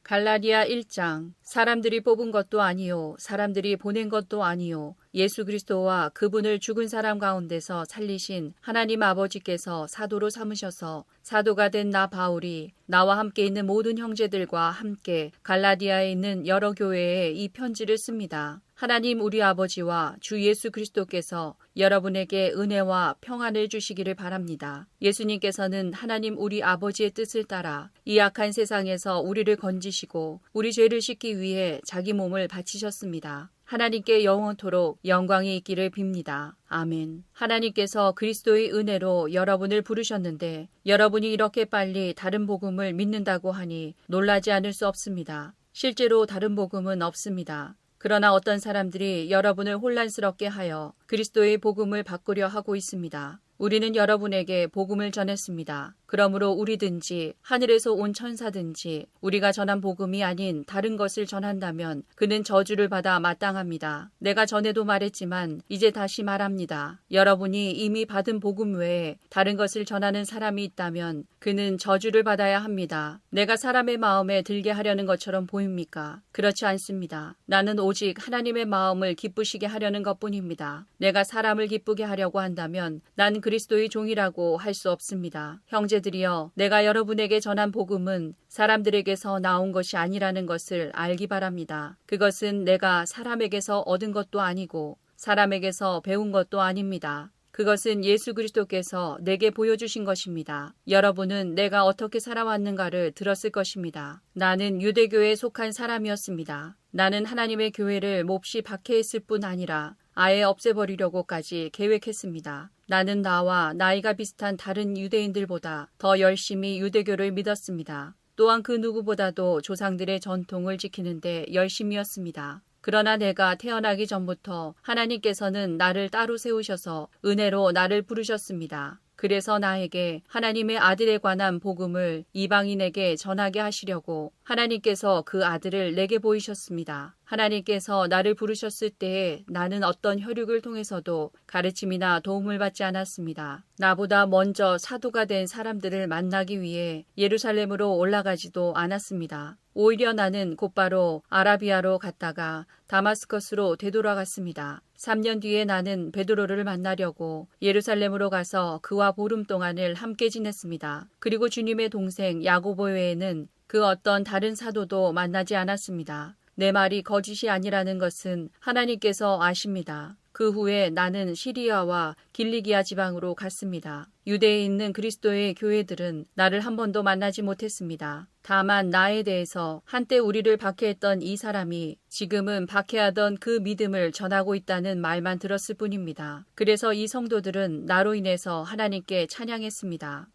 갈라디아 1장. 사람들이 뽑은 것도 아니요 사람들이 보낸 것도 아니요 예수 그리스도와 그분을 죽은 사람 가운데서 살리신 하나님 아버지께서 사도로 삼으셔서 사도가 된 나 바울이 나와 함께 있는 모든 형제들과 함께 갈라디아에 있는 여러 교회에 이 편지를 씁니다. 하나님 우리 아버지와 주 예수 그리스도께서 여러분에게 은혜와 평안을 주시기를 바랍니다. 예수님께서는 하나님 우리 아버지의 뜻을 따라 이 악한 세상에서 우리를 건지시고 우리 죄를 씻기 위해 자기 몸을 바치셨습니다. 하나님께 영원토록 영광이 있기를 빕니다. 아멘. 하나님께서 그리스도의 은혜로 여러분을 부르셨는데 여러분이 이렇게 빨리 다른 복음을 믿는다고 하니 놀라지 않을 수 없습니다. 실제로 다른 복음은 없습니다. 그러나 어떤 사람들이 여러분을 혼란스럽게 하여 그리스도의 복음을 바꾸려 하고 있습니다. 우리는 여러분에게 복음을 전했습니다. 그러므로 우리든지 하늘에서 온 천사든지 우리가 전한 복음이 아닌 다른 것을 전한다면 그는 저주를 받아 마땅합니다. 내가 전에도 말했지만 이제 다시 말합니다. 여러분이 이미 받은 복음 외에 다른 것을 전하는 사람이 있다면 그는 저주를 받아야 합니다. 내가 사람의 마음에 들게 하려는 것처럼 보입니까? 그렇지 않습니다. 나는 오직 하나님의 마음을 기쁘시게 하려는 것뿐입니다. 내가 사람을 기쁘게 하려고 한다면 난 그리스도의 종이라고 할 수 없습니다. 형제들이여, 내가 여러분에게 전한 복음은 사람들에게서 나온 것이 아니라는 것을 알기 바랍니다. 그것은 내가 사람에게서 얻은 것도 아니고 사람에게서 배운 것도 아닙니다. 그것은 예수 그리스도께서 내게 보여주신 것입니다. 여러분은 내가 어떻게 살아왔는가를 들었을 것입니다. 나는 유대교에 속한 사람이었습니다. 나는 하나님의 교회를 몹시 박해했을 뿐 아니라 아예 없애버리려고까지 계획했습니다. 나는 나와 나이가 비슷한 다른 유대인들보다 더 열심히 유대교를 믿었습니다. 또한 그 누구보다도 조상들의 전통을 지키는데 열심이었습니다. 그러나 내가 태어나기 전부터 하나님께서는 나를 따로 세우셔서 은혜로 나를 부르셨습니다. 그래서 나에게 하나님의 아들에 관한 복음을 이방인에게 전하게 하시려고 하나님께서 그 아들을 내게 보이셨습니다. 하나님께서 나를 부르셨을 때에 나는 어떤 혈육을 통해서도 가르침이나 도움을 받지 않았습니다. 나보다 먼저 사도가 된 사람들을 만나기 위해 예루살렘으로 올라가지도 않았습니다. 오히려 나는 곧바로 아라비아로 갔다가 다마스커스로 되돌아갔습니다. 3년 뒤에 나는 베드로를 만나려고 예루살렘으로 가서 그와 보름 동안을 함께 지냈습니다. 그리고 주님의 동생 야고보 외에는 그 어떤 다른 사도도 만나지 않았습니다. 내 말이 거짓이 아니라는 것은 하나님께서 아십니다. 그 후에 나는 시리아와 길리기아 지방으로 갔습니다. 유대에 있는 그리스도의 교회들은 나를 한 번도 만나지 못했습니다. 다만 나에 대해서 한때 우리를 박해했던 이 사람이 지금은 박해하던 그 믿음을 전하고 있다는 말만 들었을 뿐입니다. 그래서 이 성도들은 나로 인해서 하나님께 찬양했습니다.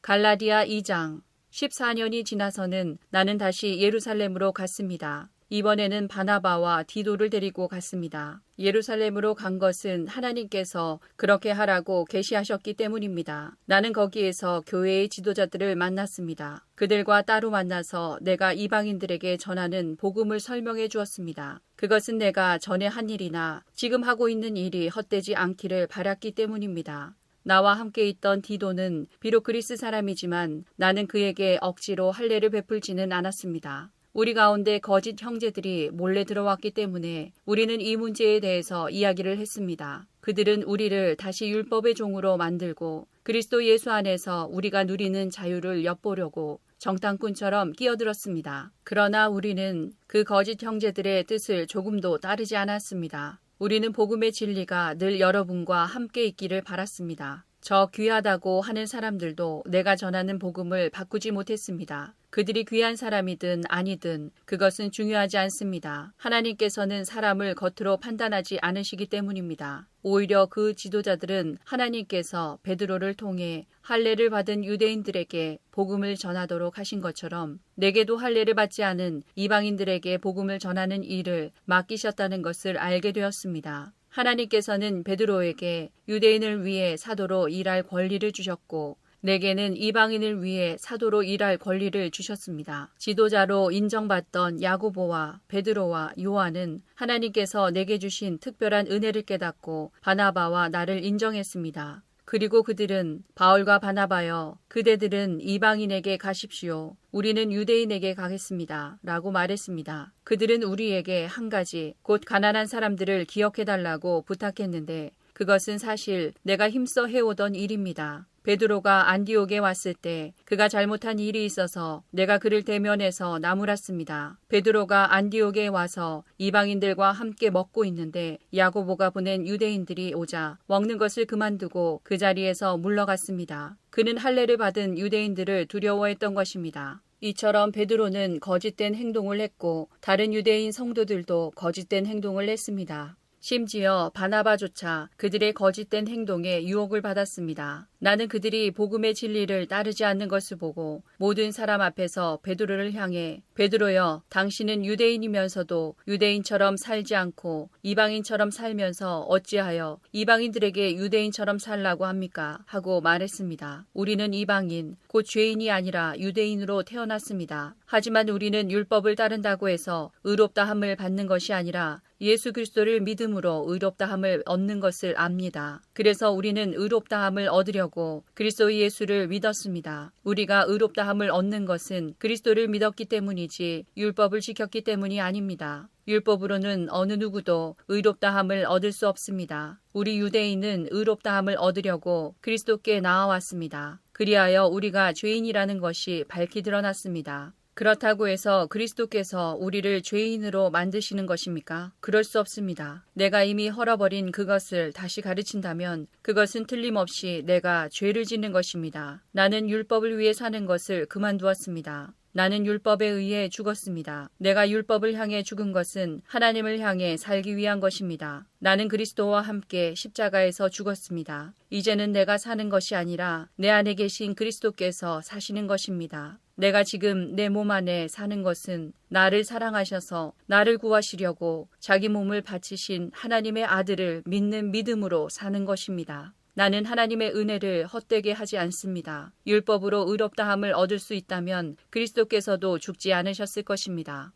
갈라디아 2장. 14년이 지나서는 나는 다시 예루살렘으로 갔습니다. 이번에는 바나바와 디도를 데리고 갔습니다. 예루살렘으로 간 것은 하나님께서 그렇게 하라고 계시하셨기 때문입니다. 나는 거기에서 교회의 지도자들을 만났습니다. 그들과 따로 만나서 내가 이방인들에게 전하는 복음을 설명해 주었습니다. 그것은 내가 전에 한 일이나 지금 하고 있는 일이 헛되지 않기를 바랐기 때문입니다. 나와 함께 있던 디도는 비록 그리스 사람이지만 나는 그에게 억지로 할례를 베풀지는 않았습니다. 우리 가운데 거짓 형제들이 몰래 들어왔기 때문에 우리는 이 문제에 대해서 이야기를 했습니다. 그들은 우리를 다시 율법의 종으로 만들고 그리스도 예수 안에서 우리가 누리는 자유를 엿보려고 정탐꾼처럼 끼어들었습니다. 그러나 우리는 그 거짓 형제들의 뜻을 조금도 따르지 않았습니다. 우리는 복음의 진리가 늘 여러분과 함께 있기를 바랐습니다. 저 귀하다고 하는 사람들도 내가 전하는 복음을 바꾸지 못했습니다. 그들이 귀한 사람이든 아니든 그것은 중요하지 않습니다. 하나님께서는 사람을 겉으로 판단하지 않으시기 때문입니다. 오히려 그 지도자들은 하나님께서 베드로를 통해 할례를 받은 유대인들에게 복음을 전하도록 하신 것처럼 내게도 할례를 받지 않은 이방인들에게 복음을 전하는 일을 맡기셨다는 것을 알게 되었습니다. 하나님께서는 베드로에게 유대인을 위해 사도로 일할 권리를 주셨고 내게는 이방인을 위해 사도로 일할 권리를 주셨습니다. 지도자로 인정받던 야고보와 베드로와 요한은 하나님께서 내게 주신 특별한 은혜를 깨닫고 바나바와 나를 인정했습니다. 그리고 그들은 바울과 바나바여, 그대들은 이방인에게 가십시오. 우리는 유대인에게 가겠습니다. 라고 말했습니다. 그들은 우리에게 한 가지, 곧 가난한 사람들을 기억해달라고 부탁했는데 그것은 사실 내가 힘써 해오던 일입니다. 베드로가 안디옥에 왔을 때 그가 잘못한 일이 있어서 내가 그를 대면해서 나무랐습니다. 베드로가 안디옥에 와서 이방인들과 함께 먹고 있는데 야고보가 보낸 유대인들이 오자 먹는 것을 그만두고 그 자리에서 물러갔습니다. 그는 할례를 받은 유대인들을 두려워했던 것입니다. 이처럼 베드로는 거짓된 행동을 했고 다른 유대인 성도들도 거짓된 행동을 했습니다. 심지어 바나바조차 그들의 거짓된 행동에 유혹을 받았습니다. 나는 그들이 복음의 진리를 따르지 않는 것을 보고 모든 사람 앞에서 베드로를 향해 베드로여, 당신은 유대인이면서도 유대인처럼 살지 않고 이방인처럼 살면서 어찌하여 이방인들에게 유대인처럼 살라고 합니까? 하고 말했습니다. 우리는 이방인, 곧 죄인이 아니라 유대인으로 태어났습니다. 하지만 우리는 율법을 따른다고 해서 의롭다함을 받는 것이 아니라 예수 그리스도를 믿음으로 의롭다함을 얻는 것을 압니다. 그래서 우리는 의롭다함을 얻으려고 그리스도 예수를 믿었습니다. 우리가 의롭다함을 얻는 것은 그리스도를 믿었기 때문이지 율법을 지켰기 때문이 아닙니다. 율법으로는 어느 누구도 의롭다함을 얻을 수 없습니다. 우리 유대인은 의롭다함을 얻으려고 그리스도께 나아왔습니다. 그리하여 우리가 죄인이라는 것이 밝히 드러났습니다. 그렇다고 해서 그리스도께서 우리를 죄인으로 만드시는 것입니까? 그럴 수 없습니다. 내가 이미 헐어버린 그것을 다시 가르친다면 그것은 틀림없이 내가 죄를 짓는 것입니다. 나는 율법을 위해 사는 것을 그만두었습니다. 나는 율법에 의해 죽었습니다. 내가 율법을 향해 죽은 것은 하나님을 향해 살기 위한 것입니다. 나는 그리스도와 함께 십자가에서 죽었습니다. 이제는 내가 사는 것이 아니라 내 안에 계신 그리스도께서 사시는 것입니다. 내가 지금 내 몸 안에 사는 것은 나를 사랑하셔서 나를 구하시려고 자기 몸을 바치신 하나님의 아들을 믿는 믿음으로 사는 것입니다. 나는 하나님의 은혜를 헛되게 하지 않습니다. 율법으로 의롭다함을 얻을 수 있다면 그리스도께서도 죽지 않으셨을 것입니다.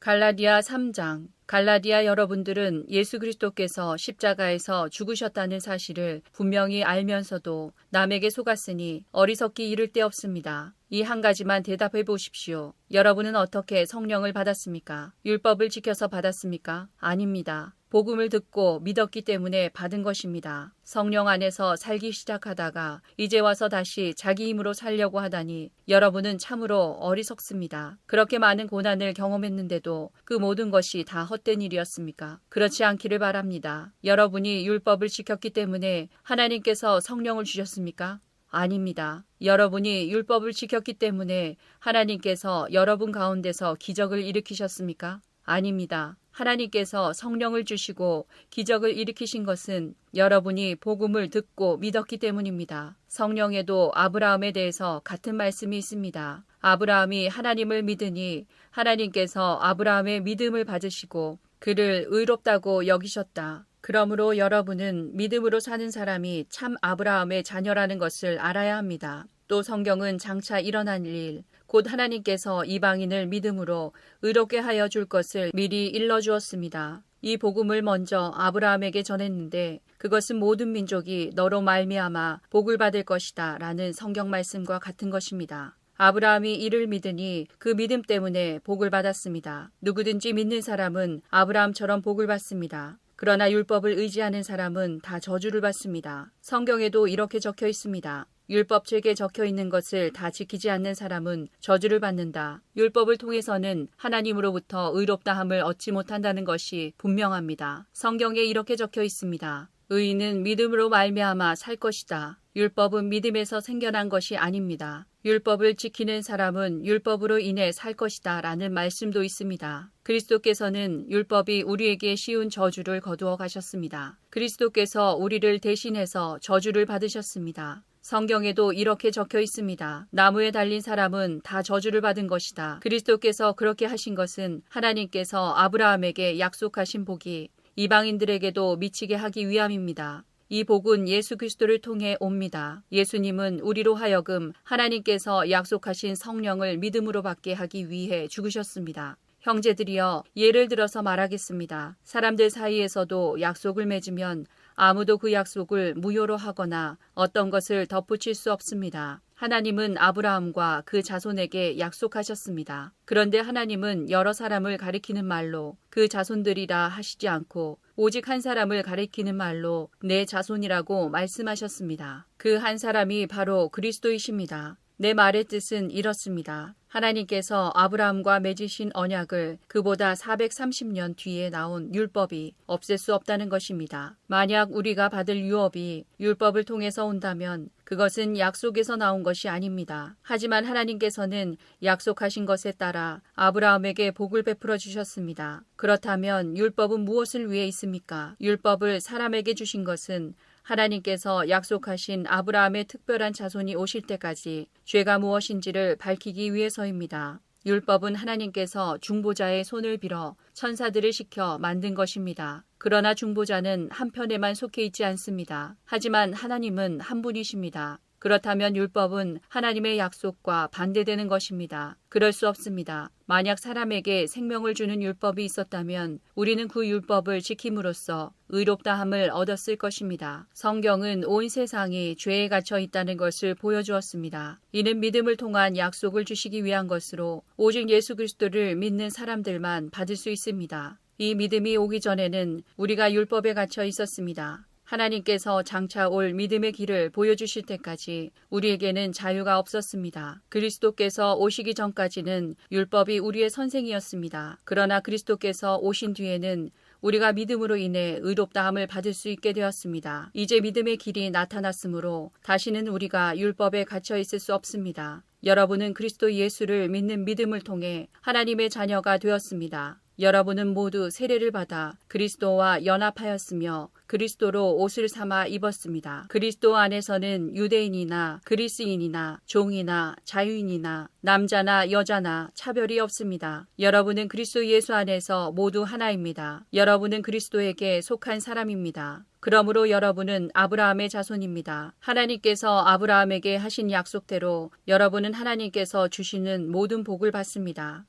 갈라디아 3장. 갈라디아 여러분들은 예수 그리스도께서 십자가에서 죽으셨다는 사실을 분명히 알면서도 남에게 속았으니 어리석기 이를 데 없습니다. 이 한 가지만 대답해 보십시오. 여러분은 어떻게 성령을 받았습니까? 율법을 지켜서 받았습니까? 아닙니다. 복음을 듣고 믿었기 때문에 받은 것입니다. 성령 안에서 살기 시작하다가 이제 와서 다시 자기 힘으로 살려고 하다니 여러분은 참으로 어리석습니다. 그렇게 많은 고난을 경험했는데도 그 모든 것이 다 헛된 일이었습니까? 그렇지 않기를 바랍니다. 여러분이 율법을 지켰기 때문에 하나님께서 성령을 주셨습니까? 아닙니다. 여러분이 율법을 지켰기 때문에 하나님께서 여러분 가운데서 기적을 일으키셨습니까? 아닙니다. 하나님께서 성령을 주시고 기적을 일으키신 것은 여러분이 복음을 듣고 믿었기 때문입니다. 성령에도 아브라함에 대해서 같은 말씀이 있습니다. 아브라함이 하나님을 믿으니 하나님께서 아브라함의 믿음을 받으시고 그를 의롭다고 여기셨다. 그러므로 여러분은 믿음으로 사는 사람이 참 아브라함의 자녀라는 것을 알아야 합니다. 또 성경은 장차 일어날 일, 곧 하나님께서 이방인을 믿음으로 의롭게 하여 줄 것을 미리 일러주었습니다. 이 복음을 먼저 아브라함에게 전했는데 그것은 모든 민족이 너로 말미암아 복을 받을 것이다 라는 성경 말씀과 같은 것입니다. 아브라함이 이를 믿으니 그 믿음 때문에 복을 받았습니다. 누구든지 믿는 사람은 아브라함처럼 복을 받습니다. 그러나 율법을 의지하는 사람은 다 저주를 받습니다. 성경에도 이렇게 적혀 있습니다. 율법책에 적혀 있는 것을 다 지키지 않는 사람은 저주를 받는다. 율법을 통해서는 하나님으로부터 의롭다함을 얻지 못한다는 것이 분명합니다. 성경에 이렇게 적혀 있습니다. 의인은 믿음으로 말미암아 살 것이다. 율법은 믿음에서 생겨난 것이 아닙니다. 율법을 지키는 사람은 율법으로 인해 살 것이다 라는 말씀도 있습니다. 그리스도께서는 율법이 우리에게 씌운 저주를 거두어 가셨습니다. 그리스도께서 우리를 대신해서 저주를 받으셨습니다. 성경에도 이렇게 적혀 있습니다. 나무에 달린 사람은 다 저주를 받은 것이다. 그리스도께서 그렇게 하신 것은 하나님께서 아브라함에게 약속하신 복이 이방인들에게도 미치게 하기 위함입니다. 이 복은 예수 그리스도를 통해 옵니다. 예수님은 우리로 하여금 하나님께서 약속하신 성령을 믿음으로 받게 하기 위해 죽으셨습니다. 형제들이여, 예를 들어서 말하겠습니다. 사람들 사이에서도 약속을 맺으면 아무도 그 약속을 무효로 하거나 어떤 것을 덧붙일 수 없습니다. 하나님은 아브라함과 그 자손에게 약속하셨습니다. 그런데 하나님은 여러 사람을 가리키는 말로 그 자손들이라 하시지 않고 오직 한 사람을 가리키는 말로 내 자손이라고 말씀하셨습니다. 그 한 사람이 바로 그리스도이십니다. 내 말의 뜻은 이렇습니다. 하나님께서 아브라함과 맺으신 언약을 그보다 430년 뒤에 나온 율법이 없앨 수 없다는 것입니다. 만약 우리가 받을 유업이 율법을 통해서 온다면 그것은 약속에서 나온 것이 아닙니다. 하지만 하나님께서는 약속하신 것에 따라 아브라함에게 복을 베풀어 주셨습니다. 그렇다면 율법은 무엇을 위해 있습니까? 율법을 사람에게 주신 것은 하나님께서 약속하신 아브라함의 특별한 자손이 오실 때까지 죄가 무엇인지를 밝히기 위해서입니다. 율법은 하나님께서 중보자의 손을 빌어 천사들을 시켜 만든 것입니다. 그러나 중보자는 한편에만 속해 있지 않습니다. 하지만 하나님은 한 분이십니다. 그렇다면 율법은 하나님의 약속과 반대되는 것입니다. 그럴 수 없습니다. 만약 사람에게 생명을 주는 율법이 있었다면 우리는 그 율법을 지킴으로써 의롭다함을 얻었을 것입니다. 성경은 온 세상이 죄에 갇혀 있다는 것을 보여주었습니다. 이는 믿음을 통한 약속을 주시기 위한 것으로 오직 예수 그리스도를 믿는 사람들만 받을 수 있습니다. 이 믿음이 오기 전에는 우리가 율법에 갇혀 있었습니다. 하나님께서 장차 올 믿음의 길을 보여주실 때까지 우리에게는 자유가 없었습니다. 그리스도께서 오시기 전까지는 율법이 우리의 선생이었습니다. 그러나 그리스도께서 오신 뒤에는 우리가 믿음으로 인해 의롭다함을 받을 수 있게 되었습니다. 이제 믿음의 길이 나타났으므로 다시는 우리가 율법에 갇혀 있을 수 없습니다. 여러분은 그리스도 예수를 믿는 믿음을 통해 하나님의 자녀가 되었습니다. 여러분은 모두 세례를 받아 그리스도와 연합하였으며 그리스도로 옷을 삼아 입었습니다. 그리스도 안에서는 유대인이나 그리스인이나 종이나 자유인이나 남자나 여자나 차별이 없습니다. 여러분은 그리스도 예수 안에서 모두 하나입니다. 여러분은 그리스도에게 속한 사람입니다. 그러므로 여러분은 아브라함의 자손입니다. 하나님께서 아브라함에게 하신 약속대로 여러분은 하나님께서 주시는 모든 복을 받습니다.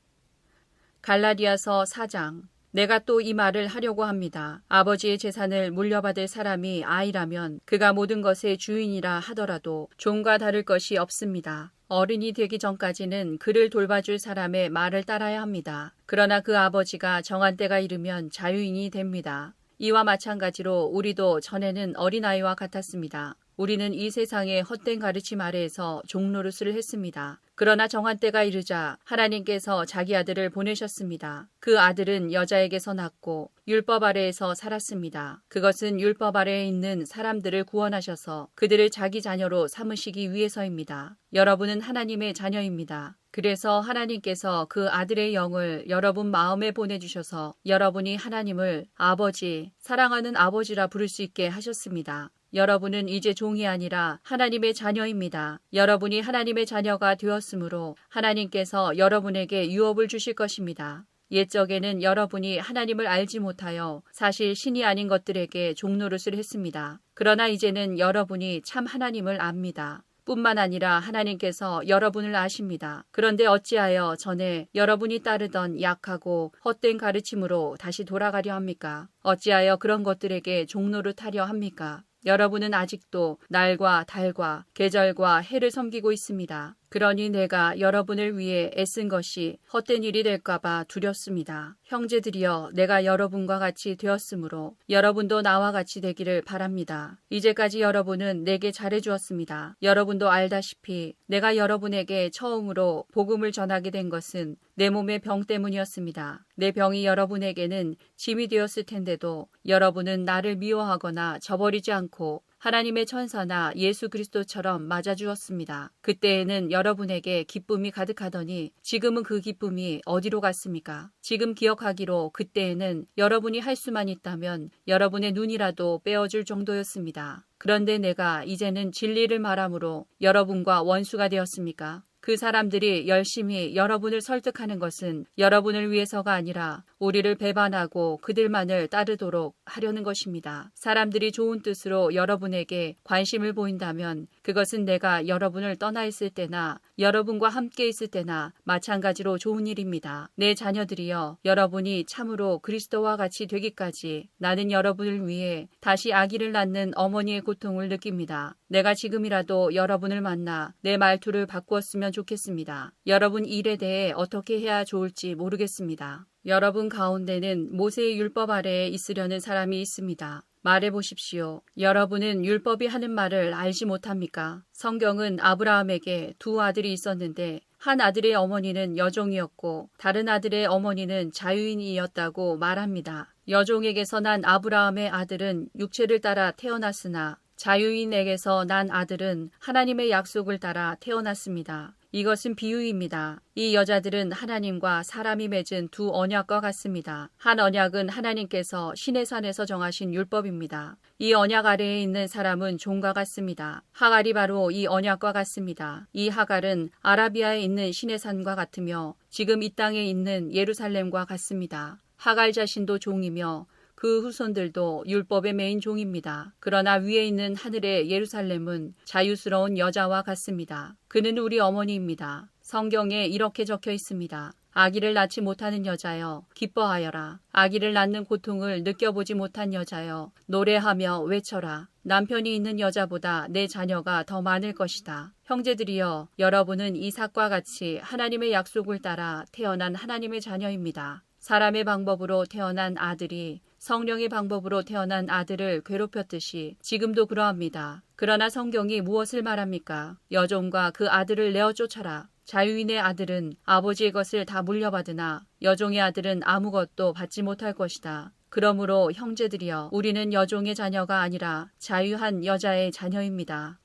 갈라디아서 4장. 내가 또 이 말을 하려고 합니다. 아버지의 재산을 물려받을 사람이 아이라면 그가 모든 것의 주인이라 하더라도 종과 다를 것이 없습니다. 어른이 되기 전까지는 그를 돌봐줄 사람의 말을 따라야 합니다. 그러나 그 아버지가 정한 때가 이르면 자유인이 됩니다. 이와 마찬가지로 우리도 전에는 어린아이와 같았습니다. 우리는 이 세상의 헛된 가르침 아래에서 종노릇을 했습니다. 그러나 정한 때가 이르자 하나님께서 자기 아들을 보내셨습니다. 그 아들은 여자에게서 낳고 율법 아래에서 살았습니다. 그것은 율법 아래에 있는 사람들을 구원하셔서 그들을 자기 자녀로 삼으시기 위해서입니다. 여러분은 하나님의 자녀입니다. 그래서 하나님께서 그 아들의 영을 여러분 마음에 보내주셔서 여러분이 하나님을 아버지, 사랑하는 아버지라 부를 수 있게 하셨습니다. 여러분은 이제 종이 아니라 하나님의 자녀입니다. 여러분이 하나님의 자녀가 되었으므로 하나님께서 여러분에게 유업을 주실 것입니다. 옛적에는 여러분이 하나님을 알지 못하여 사실 신이 아닌 것들에게 종노릇을 했습니다. 그러나 이제는 여러분이 참 하나님을 압니다. 뿐만 아니라 하나님께서 여러분을 아십니다. 그런데 어찌하여 전에 여러분이 따르던 약하고 헛된 가르침으로 다시 돌아가려 합니까? 어찌하여 그런 것들에게 종노릇하려 합니까? 여러분은 아직도 날과 달과 계절과 해를 섬기고 있습니다. 그러니 내가 여러분을 위해 애쓴 것이 헛된 일이 될까봐 두렵습니다. 형제들이여, 내가 여러분과 같이 되었으므로 여러분도 나와 같이 되기를 바랍니다. 이제까지 여러분은 내게 잘해주었습니다. 여러분도 알다시피 내가 여러분에게 처음으로 복음을 전하게 된 것은 내 몸의 병 때문이었습니다. 내 병이 여러분에게는 짐이 되었을 텐데도 여러분은 나를 미워하거나 저버리지 않고 하나님의 천사나 예수 그리스도처럼 맞아주었습니다. 그때에는 여러분에게 기쁨이 가득하더니 지금은 그 기쁨이 어디로 갔습니까? 지금 기억하기로 그때에는 여러분이 할 수만 있다면 여러분의 눈이라도 빼어줄 정도였습니다. 그런데 내가 이제는 진리를 말함으로 여러분과 원수가 되었습니까? 그 사람들이 열심히 여러분을 설득하는 것은 여러분을 위해서가 아니라 우리를 배반하고 그들만을 따르도록 하려는 것입니다. 사람들이 좋은 뜻으로 여러분에게 관심을 보인다면 그것은 내가 여러분을 떠나 있을 때나 여러분과 함께 있을 때나 마찬가지로 좋은 일입니다. 내 자녀들이여, 여러분이 참으로 그리스도와 같이 되기까지 나는 여러분을 위해 다시 아기를 낳는 어머니의 고통을 느낍니다. 내가 지금이라도 여러분을 만나 내 말투를 바꾸었으면 좋겠습니다. 여러분 일에 대해 어떻게 해야 좋을지 모르겠습니다. 여러분 가운데는 모세의 율법 아래에 있으려는 사람이 있습니다. 말해보십시오. 여러분은 율법이 하는 말을 알지 못합니까? 성경은 아브라함에게 두 아들이 있었는데 한 아들의 어머니는 여종이었고 다른 아들의 어머니는 자유인이었다고 말합니다. 여종에게서 난 아브라함의 아들은 육체를 따라 태어났으나 자유인에게서 난 아들은 하나님의 약속을 따라 태어났습니다. 이것은 비유입니다. 이 여자들은 하나님과 사람이 맺은 두 언약과 같습니다. 한 언약은 하나님께서 시내산에서 정하신 율법입니다. 이 언약 아래에 있는 사람은 종과 같습니다. 하갈이 바로 이 언약과 같습니다. 이 하갈은 아라비아에 있는 시내산과 같으며 지금 이 땅에 있는 예루살렘과 같습니다. 하갈 자신도 종이며 그 후손들도 율법의 메인 종입니다. 그러나 위에 있는 하늘의 예루살렘은 자유스러운 여자와 같습니다. 그는 우리 어머니입니다. 성경에 이렇게 적혀 있습니다. 아기를 낳지 못하는 여자여 기뻐하여라. 아기를 낳는 고통을 느껴보지 못한 여자여 노래하며 외쳐라. 남편이 있는 여자보다 내 자녀가 더 많을 것이다. 형제들이여 여러분은 이삭과 같이 하나님의 약속을 따라 태어난 하나님의 자녀입니다. 사람의 방법으로 태어난 아들이 성령의 방법으로 태어난 아들을 괴롭혔듯이 지금도 그러합니다. 그러나 성경이 무엇을 말합니까? 여종과 그 아들을 내어 쫓아라. 자유인의 아들은 아버지의 것을 다 물려받으나 여종의 아들은 아무것도 받지 못할 것이다. 그러므로 형제들이여 우리는 여종의 자녀가 아니라 자유한 여자의 자녀입니다.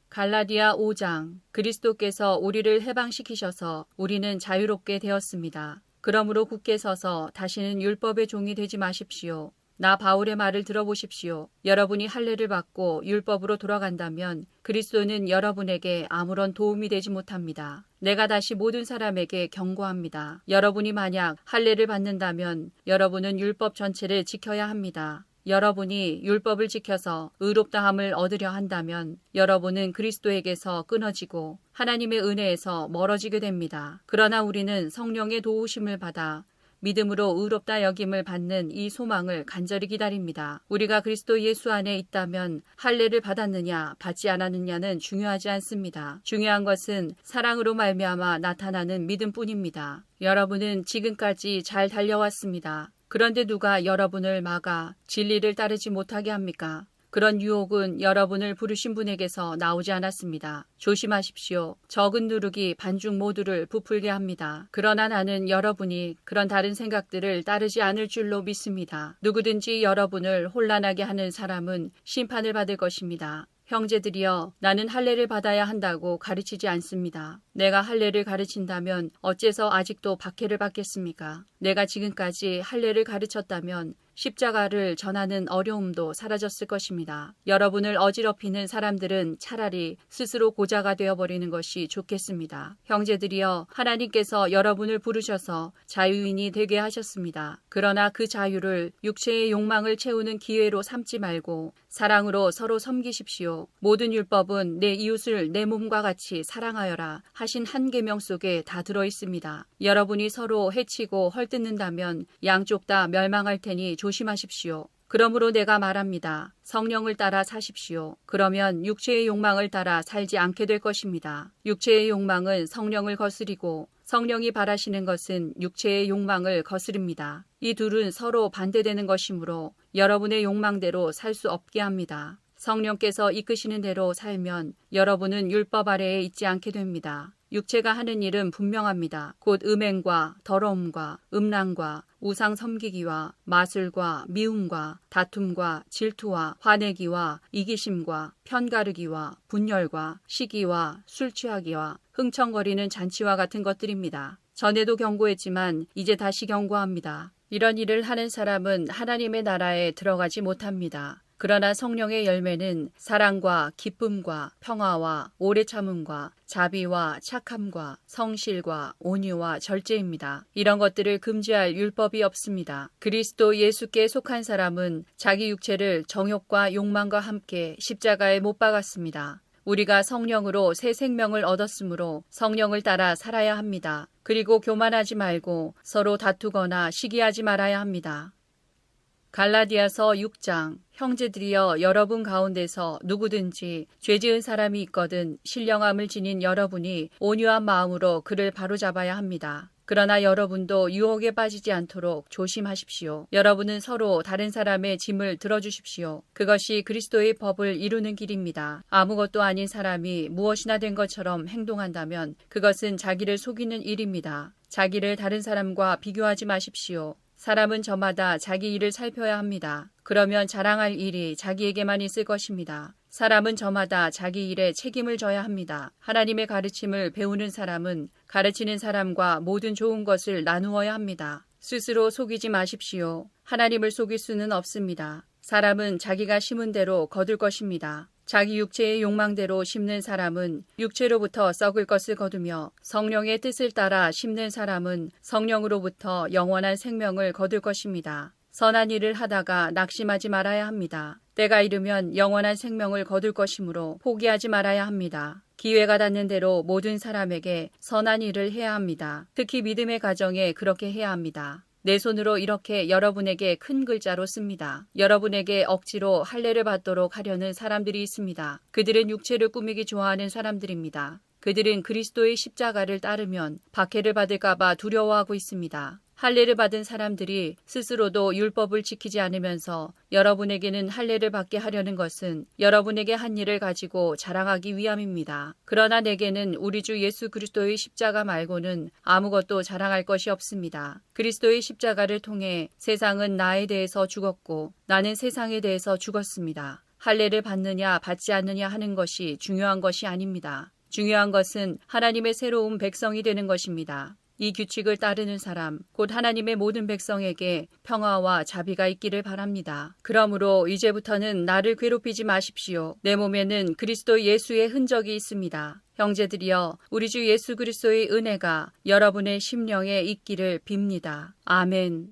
갈라디아 5장 그리스도께서 우리를 해방시키셔서 우리는 자유롭게 되었습니다. 그러므로 굳게 서서 다시는 율법의 종이 되지 마십시오. 나 바울의 말을 들어보십시오. 여러분이 할례를 받고 율법으로 돌아간다면 그리스도는 여러분에게 아무런 도움이 되지 못합니다. 내가 다시 모든 사람에게 경고합니다. 여러분이 만약 할례를 받는다면 여러분은 율법 전체를 지켜야 합니다. 여러분이 율법을 지켜서 의롭다함을 얻으려 한다면 여러분은 그리스도에게서 끊어지고 하나님의 은혜에서 멀어지게 됩니다. 그러나 우리는 성령의 도우심을 받아 믿음으로 의롭다 여김을 받는 이 소망을 간절히 기다립니다. 우리가 그리스도 예수 안에 있다면 할례를 받았느냐 받지 않았느냐는 중요하지 않습니다. 중요한 것은 사랑으로 말미암아 나타나는 믿음뿐입니다. 여러분은 지금까지 잘 달려왔습니다. 그런데 누가 여러분을 막아 진리를 따르지 못하게 합니까? 그런 유혹은 여러분을 부르신 분에게서 나오지 않았습니다. 조심하십시오. 적은 누룩이 반중 모두를 부풀게 합니다. 그러나 나는 여러분이 그런 다른 생각들을 따르지 않을 줄로 믿습니다. 누구든지 여러분을 혼란하게 하는 사람은 심판을 받을 것입니다. 형제들이여 나는 할례를 받아야 한다고 가르치지 않습니다. 내가 할례를 가르친다면 어째서 아직도 박해를 받겠습니까? 내가 지금까지 할례를 가르쳤다면 십자가를 전하는 어려움도 사라졌을 것입니다. 여러분을 어지럽히는 사람들은 차라리 스스로 고자가 되어버리는 것이 좋겠습니다. 형제들이여 하나님께서 여러분을 부르셔서 자유인이 되게 하셨습니다. 그러나 그 자유를 육체의 욕망을 채우는 기회로 삼지 말고 사랑으로 서로 섬기십시오. 모든 율법은 내 이웃을 내 몸과 같이 사랑하여라 하신 한 계명 속에 다 들어 있습니다. 여러분이 서로 해치고 헐뜯는다면 양쪽 다 멸망할 테니 조심하십시오. 그러므로 내가 말합니다. 성령을 따라 사십시오. 그러면 육체의 욕망을 따라 살지 않게 될 것입니다. 육체의 욕망은 성령을 거스리고 성령이 바라시는 것은 육체의 욕망을 거스릅니다. 이 둘은 서로 반대되는 것이므로 여러분의 욕망대로 살 수 없게 합니다. 성령께서 이끄시는 대로 살면 여러분은 율법 아래에 있지 않게 됩니다. 육체가 하는 일은 분명합니다. 곧 음행과 더러움과 음란과 우상 섬기기와 마술과 미움과 다툼과 질투와 화내기와 이기심과 편가르기와 분열과 시기와 술 취하기와 흥청거리는 잔치와 같은 것들입니다. 전에도 경고했지만 이제 다시 경고합니다. 이런 일을 하는 사람은 하나님의 나라에 들어가지 못합니다. 그러나 성령의 열매는 사랑과 기쁨과 평화와 오래 참음과 자비와 착함과 성실과 온유와 절제입니다. 이런 것들을 금지할 율법이 없습니다. 그리스도 예수께 속한 사람은 자기 육체를 정욕과 욕망과 함께 십자가에 못 박았습니다. 우리가 성령으로 새 생명을 얻었으므로 성령을 따라 살아야 합니다. 그리고 교만하지 말고 서로 다투거나 시기하지 말아야 합니다. 갈라디아서 6장 형제들이여 여러분 가운데서 누구든지 죄 지은 사람이 있거든 신령함을 지닌 여러분이 온유한 마음으로 그를 바로잡아야 합니다. 그러나 여러분도 유혹에 빠지지 않도록 조심하십시오. 여러분은 서로 다른 사람의 짐을 들어주십시오. 그것이 그리스도의 법을 이루는 길입니다. 아무것도 아닌 사람이 무엇이나 된 것처럼 행동한다면 그것은 자기를 속이는 일입니다. 자기를 다른 사람과 비교하지 마십시오. 사람은 저마다 자기 일을 살펴야 합니다. 그러면 자랑할 일이 자기에게만 있을 것입니다. 사람은 저마다 자기 일에 책임을 져야 합니다. 하나님의 가르침을 배우는 사람은 가르치는 사람과 모든 좋은 것을 나누어야 합니다. 스스로 속이지 마십시오. 하나님을 속일 수는 없습니다. 사람은 자기가 심은 대로 거둘 것입니다. 자기 육체의 욕망대로 심는 사람은 육체로부터 썩을 것을 거두며 성령의 뜻을 따라 심는 사람은 성령으로부터 영원한 생명을 거둘 것입니다. 선한 일을 하다가 낙심하지 말아야 합니다. 때가 이르면 영원한 생명을 거둘 것이므로 포기하지 말아야 합니다. 기회가 닿는 대로 모든 사람에게 선한 일을 해야 합니다. 특히 믿음의 가정에 그렇게 해야 합니다. 내 손으로 이렇게 여러분에게 큰 글자로 씁니다. 여러분에게 억지로 할례를 받도록 하려는 사람들이 있습니다. 그들은 육체를 꾸미기 좋아하는 사람들입니다. 그들은 그리스도의 십자가를 따르면 박해를 받을까봐 두려워하고 있습니다. 할례를 받은 사람들이 스스로도 율법을 지키지 않으면서 여러분에게는 할례를 받게 하려는 것은 여러분에게 한 일을 가지고 자랑하기 위함입니다. 그러나 내게는 우리 주 예수 그리스도의 십자가 말고는 아무것도 자랑할 것이 없습니다. 그리스도의 십자가를 통해 세상은 나에 대해서 죽었고 나는 세상에 대해서 죽었습니다. 할례를 받느냐 받지 않느냐 하는 것이 중요한 것이 아닙니다. 중요한 것은 하나님의 새로운 백성이 되는 것입니다. 이 규칙을 따르는 사람, 곧 하나님의 모든 백성에게 평화와 자비가 있기를 바랍니다. 그러므로 이제부터는 나를 괴롭히지 마십시오. 내 몸에는 그리스도 예수의 흔적이 있습니다. 형제들이여, 우리 주 예수 그리스도의 은혜가 여러분의 심령에 있기를 빕니다. 아멘.